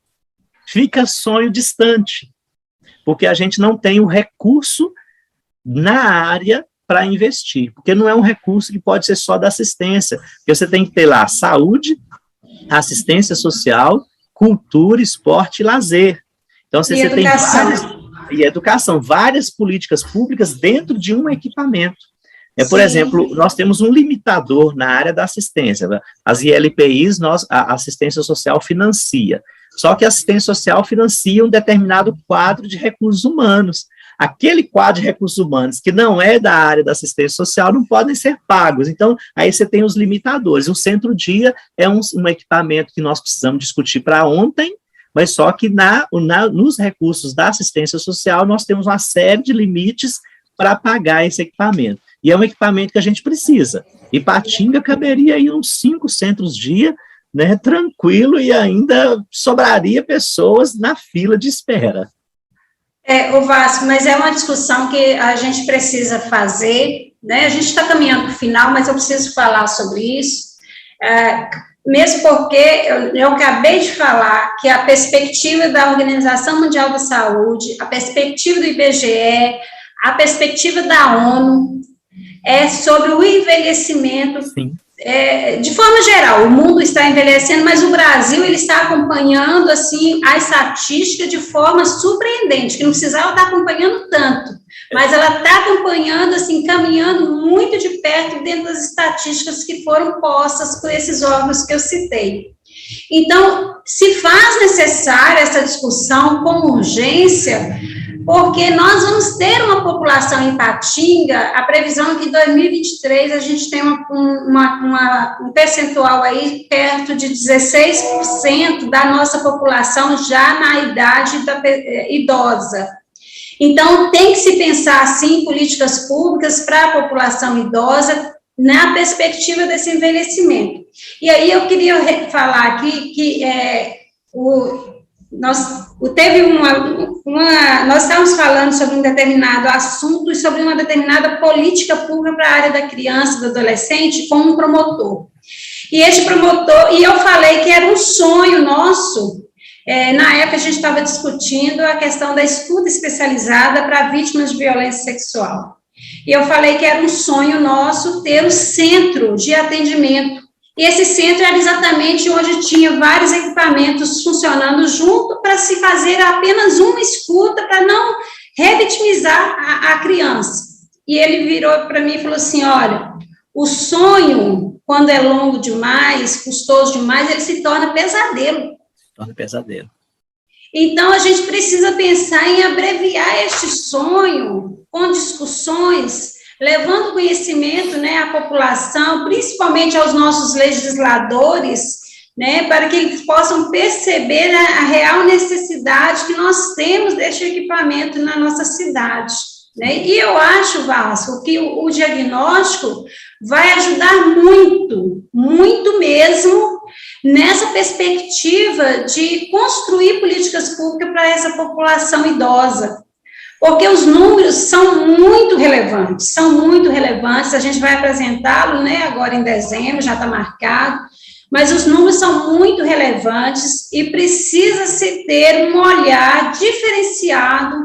fica sonho distante, porque a gente não tem o recurso na área para investir, porque não é um recurso que pode ser só da assistência, porque você tem que ter lá saúde, assistência social, cultura, esporte e lazer. Então, você tem várias políticas públicas dentro de um equipamento. Por exemplo, nós temos um limitador na área da assistência. As ILPIs, a assistência social financia. Só que a assistência social financia um determinado quadro de recursos humanos. Aquele quadro de recursos humanos que não é da área da assistência social não podem ser pagos. Então, aí você tem os limitadores. O centro-dia é um equipamento que nós precisamos discutir para ontem, mas só que nos recursos da assistência social nós temos uma série de limites para pagar esse equipamento. E é um equipamento que a gente precisa. Ipatinga caberia aí uns 5 centros-dia, né, tranquilo, e ainda sobraria pessoas na fila de espera. O Vasco, mas é uma discussão que a gente precisa fazer, né? A gente está caminhando para o final, mas eu preciso falar sobre isso, mesmo porque eu acabei de falar que a perspectiva da Organização Mundial da Saúde, a perspectiva do IBGE, a perspectiva da ONU é sobre o envelhecimento. Sim. De forma geral, o mundo está envelhecendo, mas o Brasil ele está acompanhando assim a estatística de forma surpreendente, que não precisava estar acompanhando tanto, mas ela está acompanhando, assim, caminhando muito de perto dentro das estatísticas que foram postas por esses órgãos que eu citei. Então, se faz necessária essa discussão com urgência, porque nós vamos ter uma população em Ipatinga, a previsão é que em 2023 a gente tem um percentual aí perto de 16% da nossa população já na idade idosa. Então, tem que se pensar, assim, políticas públicas para a população idosa na perspectiva desse envelhecimento. E aí eu queria falar aqui que nós estávamos falando sobre um determinado assunto e sobre uma determinada política pública para a área da criança e do adolescente com um promotor. E esse promotor, e eu falei que era um sonho nosso, na época a gente estava discutindo a questão da escuta especializada para vítimas de violência sexual. E eu falei que era um sonho nosso ter um centro de atendimento. E esse centro era exatamente onde tinha vários equipamentos funcionando junto para se fazer apenas uma escuta, para não revitimizar a criança. E ele virou para mim e falou assim, olha, o sonho, quando é longo demais, custoso demais, ele se torna pesadelo. Torna pesadelo. Então, a gente precisa pensar em abreviar este sonho com discussões, levando conhecimento, né, à população, principalmente aos nossos legisladores, né, para que eles possam perceber a real necessidade que nós temos deste equipamento na nossa cidade, né? E eu acho, Vasco, que o diagnóstico vai ajudar muito, muito mesmo, nessa perspectiva de construir políticas públicas para essa população idosa, porque os números são muito relevantes, a gente vai apresentá-lo, né, agora em dezembro, já está marcado, mas os números são muito relevantes e precisa-se ter um olhar diferenciado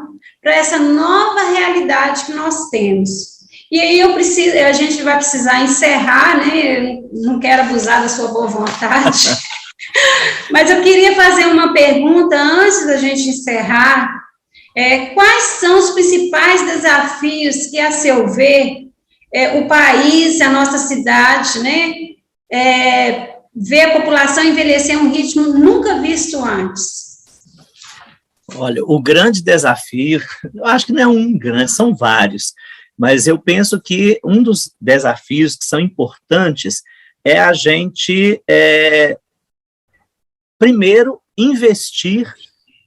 para essa nova realidade que nós temos. E aí a gente vai precisar encerrar, né, eu não quero abusar da sua boa vontade, mas eu queria fazer uma pergunta antes da gente encerrar. Quais são os principais desafios que, a seu ver, o país, a nossa cidade, né, vê a população envelhecer a um ritmo nunca visto antes? Olha, o grande desafio, eu acho que não é um grande, são vários, mas eu penso que um dos desafios que são importantes é a gente, primeiro, investir,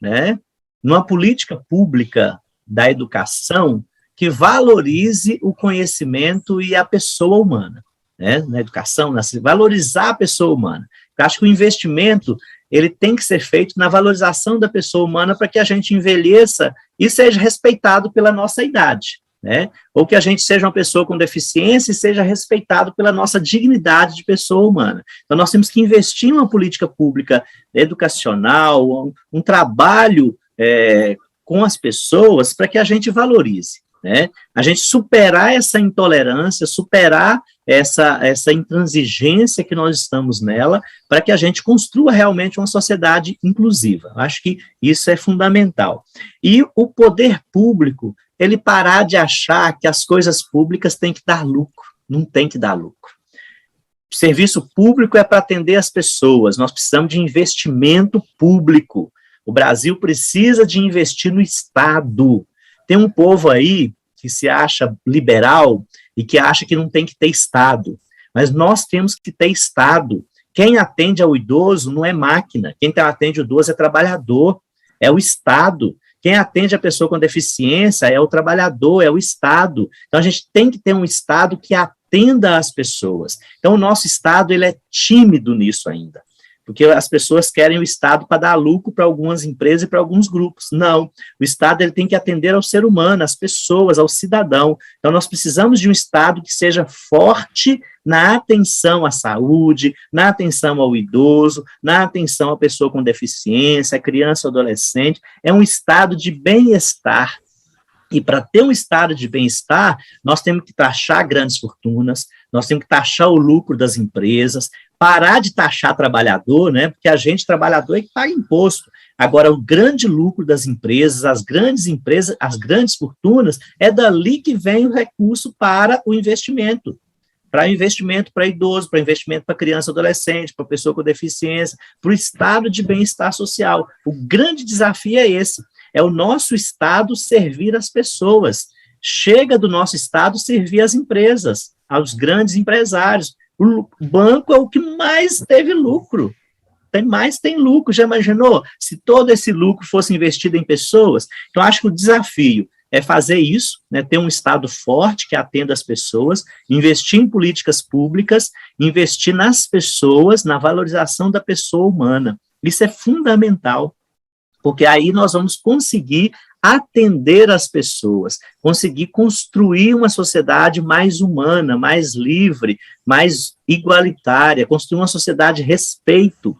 né, numa política pública da educação que valorize o conhecimento e a pessoa humana, né? Na educação, valorizar a pessoa humana. Eu acho que o investimento ele tem que ser feito na valorização da pessoa humana para que a gente envelheça e seja respeitado pela nossa idade, né? Ou que a gente seja uma pessoa com deficiência e seja respeitado pela nossa dignidade de pessoa humana. Então, nós temos que investir em uma política pública educacional, um trabalho com as pessoas para que a gente valorize, né? A gente superar essa intolerância, superar essa intransigência que nós estamos nela, para que a gente construa realmente uma sociedade inclusiva. Acho que isso é fundamental. E o poder público, ele parar de achar que as coisas públicas têm que dar lucro, não tem que dar lucro. O serviço público é para atender as pessoas, nós precisamos de investimento público. O Brasil precisa de investir no Estado. Tem um povo aí que se acha liberal e que acha que não tem que ter Estado. Mas nós temos que ter Estado. Quem atende ao idoso não é máquina. Quem atende o idoso é trabalhador, é o Estado. Quem atende a pessoa com deficiência é o trabalhador, é o Estado. Então, a gente tem que ter um Estado que atenda as pessoas. Então, o nosso Estado ele é tímido nisso ainda. Porque as pessoas querem o Estado para dar lucro para algumas empresas e para alguns grupos. Não, o Estado ele tem que atender ao ser humano, às pessoas, ao cidadão. Então, nós precisamos de um Estado que seja forte na atenção à saúde, na atenção ao idoso, na atenção à pessoa com deficiência, à criança ou adolescente. É um Estado de bem-estar. E para ter um estado de bem-estar, nós temos que taxar grandes fortunas, nós temos que taxar o lucro das empresas, parar de taxar trabalhador, né? Porque a gente, trabalhador, é que paga imposto. Agora, o grande lucro das empresas, as grandes fortunas, é dali que vem o recurso para o investimento. Para investimento para idoso, para investimento para criança e adolescente, para pessoa com deficiência, para o estado de bem-estar social. O grande desafio é esse. É o nosso Estado servir as pessoas. Chega do nosso Estado servir as empresas, aos grandes empresários. O banco é o que mais teve lucro. Tem lucro. Já imaginou? Se todo esse lucro fosse investido em pessoas? Então, acho que o desafio é fazer isso, né, ter um Estado forte que atenda as pessoas, investir em políticas públicas, investir nas pessoas, na valorização da pessoa humana. Isso é fundamental. porque aí nós vamos conseguir atender as pessoas, conseguir construir uma sociedade mais humana, mais livre, mais igualitária, construir uma sociedade de respeito,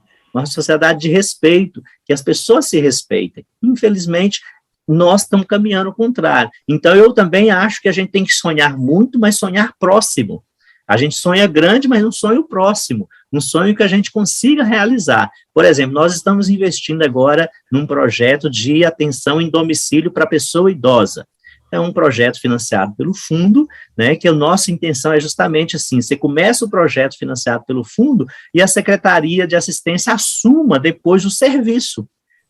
que as pessoas se respeitem. Infelizmente, nós estamos caminhando ao contrário. Então, eu também acho que a gente tem que sonhar muito, mas sonhar próximo. A gente sonha grande, mas não sonha o próximo, um sonho que a gente consiga realizar. Por exemplo, nós estamos investindo agora num projeto de atenção em domicílio para pessoa idosa. É um projeto financiado pelo fundo, né, que a nossa intenção é justamente assim, você começa o projeto financiado pelo fundo e a Secretaria de Assistência assuma depois o serviço,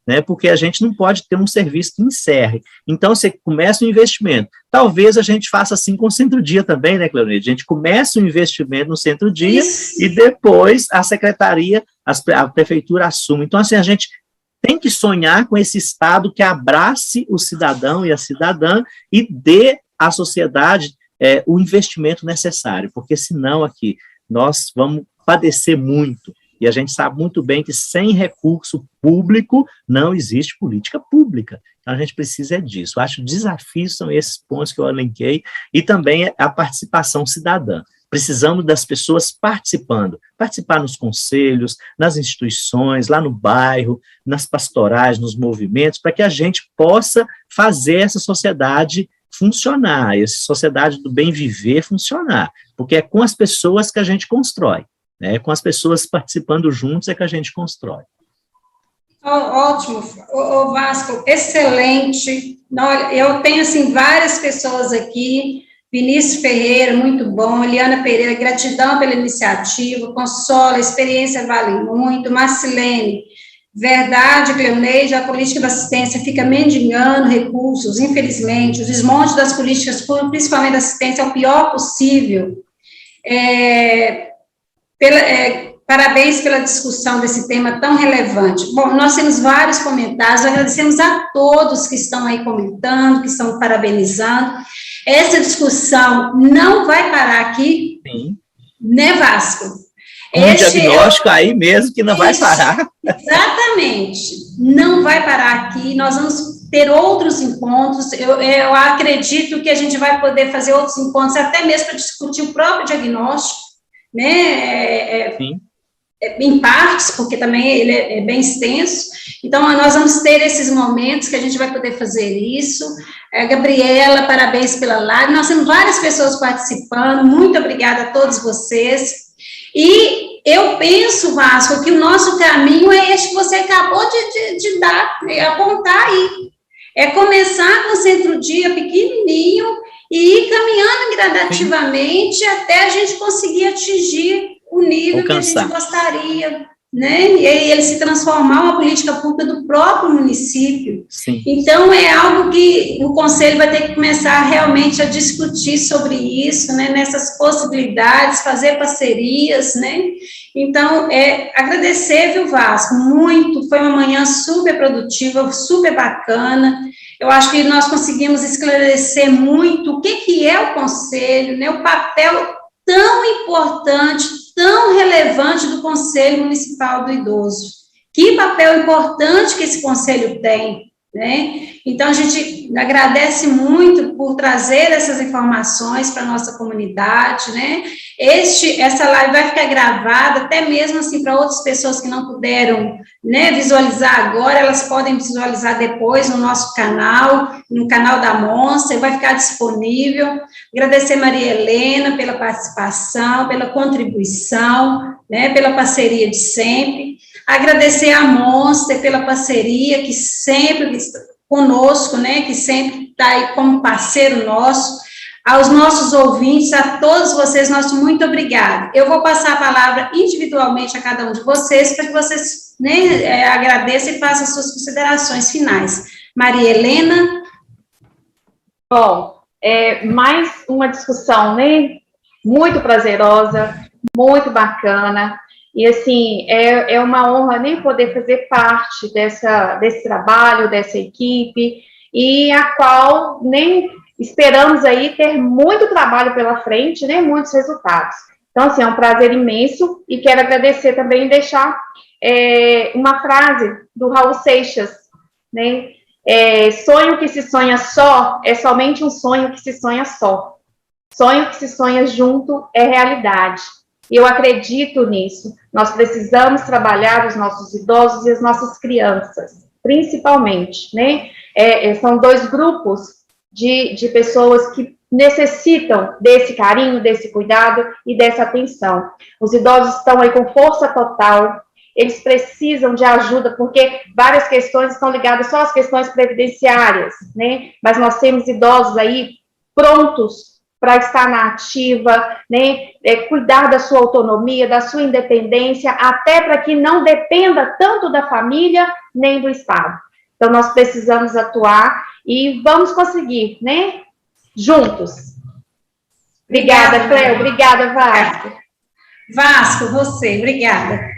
né, porque a gente não pode ter um serviço que encerre. Então, você começa o investimento. Talvez a gente faça assim com o Centro-Dia também, né, Cleoneide? A gente começa o investimento no Centro-Dia e depois a Secretaria, a Prefeitura assume. Então, assim, a gente tem que sonhar com esse Estado que abrace o cidadão e a cidadã e dê à sociedade o investimento necessário, porque senão aqui nós vamos padecer muito. E a gente sabe muito bem que sem recurso público não existe política pública. Então, a gente precisa disso. Eu acho que desafios são esses pontos que eu elenquei, e também a participação cidadã. Precisamos das pessoas participar nos conselhos, nas instituições, lá no bairro, nas pastorais, nos movimentos, para que a gente possa fazer essa sociedade funcionar, essa sociedade do bem viver funcionar, porque é com as pessoas que a gente constrói. Com as pessoas participando juntos é que a gente constrói. Ótimo, Vasco, excelente. Eu tenho, assim, várias pessoas aqui, Vinícius Ferreira, muito bom, Eliana Pereira, gratidão pela iniciativa, Consola, a experiência vale muito, Marcilene, verdade, Cleoneide, a política da assistência fica mendigando recursos, infelizmente, o desmonte das políticas públicas, principalmente da assistência, é o pior possível. Parabéns pela discussão desse tema tão relevante. Bom, nós temos vários comentários, agradecemos a todos que estão aí comentando, que estão parabenizando. Essa discussão não vai parar aqui, sim, né, Vasco? Um diagnóstico aí mesmo que não vai parar. Exatamente, não vai parar aqui, nós vamos ter outros encontros, eu acredito que a gente vai poder fazer outros encontros, até mesmo para discutir o próprio diagnóstico, né, em partes, porque também ele é bem extenso, então nós vamos ter esses momentos que a gente vai poder fazer isso. Gabriela, parabéns pela live, nós temos várias pessoas participando, muito obrigada a todos vocês, e eu penso, Vasco, que o nosso caminho é este que você acabou de dar, apontar aí, é começar com o Centro-Dia pequenininho, e ir caminhando gradativamente até a gente conseguir atingir o nível que a gente gostaria, né? E aí ele se transformar uma política pública do próprio município. Sim. Então, é algo que o Conselho vai ter que começar realmente a discutir sobre isso, né? Nessas possibilidades, fazer parcerias, né? Então, agradecer, viu, Vasco, muito, foi uma manhã super produtiva, super bacana. Eu acho que nós conseguimos esclarecer muito o que é o Conselho, né, o papel tão importante, tão relevante do Conselho Municipal do Idoso. Que papel importante que esse Conselho tem, né? Então, a gente agradece muito por trazer essas informações para a nossa comunidade, né? Essa live vai ficar gravada, até mesmo assim, para outras pessoas que não puderam, né, visualizar agora, elas podem visualizar depois no nosso canal, no canal da Monster, vai ficar disponível. Agradecer Maria Helena pela participação, pela contribuição, né, pela parceria de sempre. Agradecer a Monster pela parceria, que sempre está conosco, né, que sempre está aí como parceiro nosso. Aos nossos ouvintes, a todos vocês, nosso muito obrigado. Eu vou passar a palavra individualmente a cada um de vocês, para que vocês, né, agradeçam e façam suas considerações finais. Maria Helena. Bom, mais uma discussão, né, muito prazerosa, muito bacana, e assim, é uma honra nem poder fazer parte desse trabalho, dessa equipe, e a qual nem esperamos aí ter muito trabalho pela frente, né, muitos resultados. Então, assim, é um prazer imenso, e quero agradecer também e deixar uma frase do Raul Seixas, né? Sonho que se sonha só é somente um sonho que se sonha só. Sonho que se sonha junto é realidade. E eu acredito nisso. Nós precisamos trabalhar os nossos idosos e as nossas crianças, principalmente, né? São dois grupos de pessoas que necessitam desse carinho, desse cuidado e dessa atenção. Os idosos estão aí com força total, eles precisam de ajuda, porque várias questões estão ligadas só às questões previdenciárias, né? Mas nós temos idosos aí prontos para estar na ativa, né? Cuidar da sua autonomia, da sua independência, até para que não dependa tanto da família nem do Estado. Então, nós precisamos atuar e vamos conseguir, né? Juntos. Obrigada, Cleo. Obrigada, Vasco. Vasco, você. Obrigada.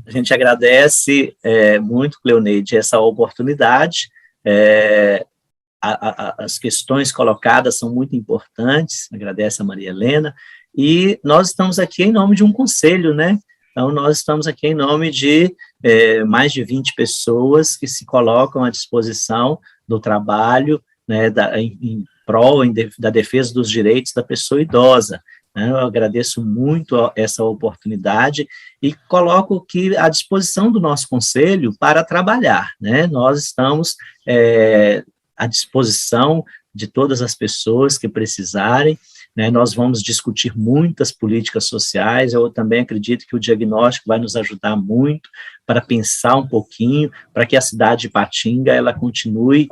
A gente agradece muito, Cleoneide, essa oportunidade. As questões colocadas são muito importantes, agradece a Maria Helena, e nós estamos aqui em nome de um conselho, né? Então, nós estamos aqui em nome de mais de 20 pessoas que se colocam à disposição do trabalho, né, em prol da defesa dos direitos da pessoa idosa. Eu agradeço muito essa oportunidade e coloco aqui à disposição do nosso conselho para trabalhar, né? Nós estamos à disposição de todas as pessoas que precisarem, né? Nós vamos discutir muitas políticas sociais. Eu também acredito que o diagnóstico vai nos ajudar muito para pensar um pouquinho, para que a cidade de Ipatinga ela continue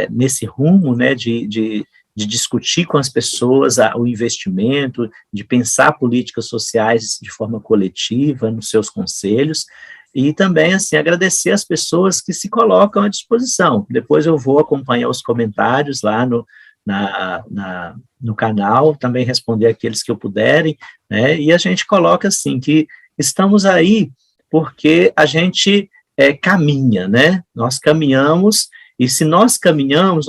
nesse rumo, né, de discutir com as pessoas o investimento, de pensar políticas sociais de forma coletiva nos seus conselhos, e também, assim, agradecer as pessoas que se colocam à disposição. Depois eu vou acompanhar os comentários lá no canal, também responder aqueles que eu puderem, né, e a gente coloca, assim, que estamos aí porque a gente caminha, né, nós caminhamos. E se nós caminhamos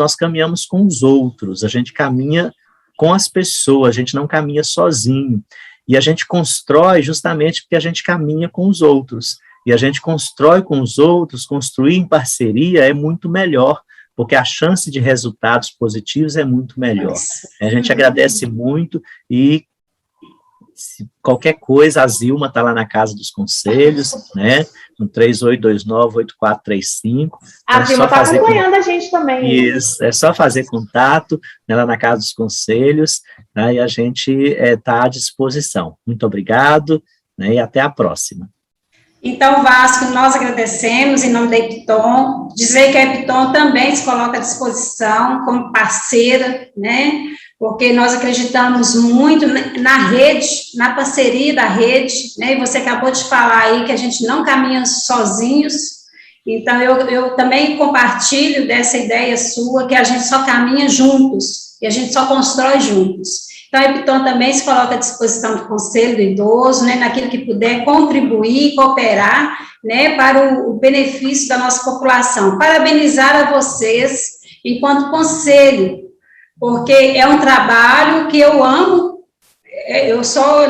com os outros, a gente caminha com as pessoas, a gente não caminha sozinho. E a gente constrói justamente porque a gente caminha com os outros. E a gente constrói com os outros, construir em parceria é muito melhor, porque a chance de resultados positivos é muito melhor. A gente agradece muito e se qualquer coisa, a Zilma está lá na Casa dos Conselhos, né, no 3829-8435. A Zilma está acompanhando a gente também. Isso, é só fazer contato, né, lá na Casa dos Conselhos, né, e a gente está à disposição. Muito obrigado, né, e até a próxima. Então, Vasco, nós agradecemos em nome da Epitom, dizer que a Epitom também se coloca à disposição como parceira, né, porque nós acreditamos muito na rede, na parceria da rede, né, e você acabou de falar aí que a gente não caminha sozinhos, então eu também compartilho dessa ideia sua, que a gente só caminha juntos, e a gente só constrói juntos. Então, a Epitom também se coloca à disposição do Conselho do Idoso, né, naquilo que puder contribuir, cooperar, né, para o benefício da nossa população. Parabenizar a vocês, enquanto conselho, porque é um trabalho que eu amo, eu sou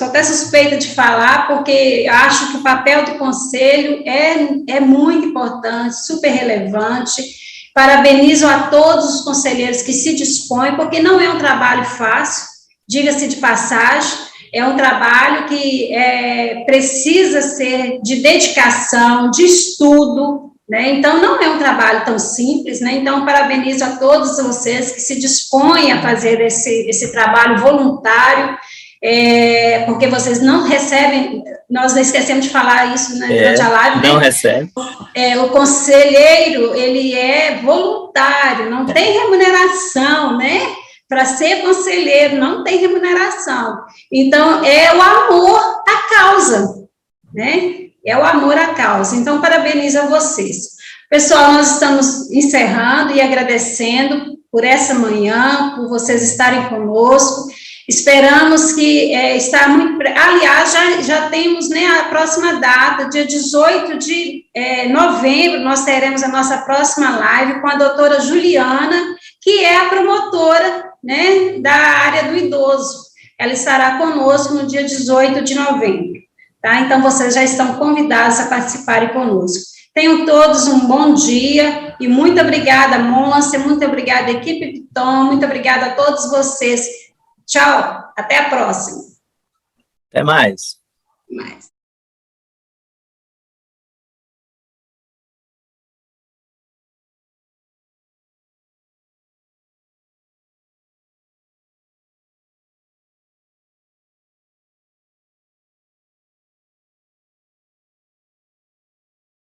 até suspeita de falar, porque acho que o papel do conselho é muito importante, super relevante. Parabenizo a todos os conselheiros que se dispõem, porque não é um trabalho fácil, diga-se de passagem, é um trabalho que precisa ser de dedicação, de estudo, né? Então, não é um trabalho tão simples, né? Então, parabenizo a todos vocês que se dispõem a fazer esse trabalho voluntário, porque vocês não recebem, nós esquecemos de falar isso, né, durante a live, não né? recebe. O conselheiro, ele é voluntário, não tem remuneração, né? Para ser conselheiro, não tem remuneração. Então, é o amor à causa, né? É o amor à causa. Então, parabenizo a vocês. Pessoal, nós estamos encerrando e agradecendo por essa manhã, por vocês estarem conosco. Esperamos que está muito... Aliás, já temos, né, a próxima data, dia 18 de novembro, nós teremos a nossa próxima live com a doutora Juliana, que é a promotora, né, da área do idoso. Ela estará conosco no dia 18 de novembro. Tá? Então, vocês já estão convidados a participarem conosco. Tenham todos um bom dia e muito obrigada, Monse, muito obrigada, equipe Epitom, muito obrigada a todos vocês. Tchau, até a próxima. Até mais. Até mais.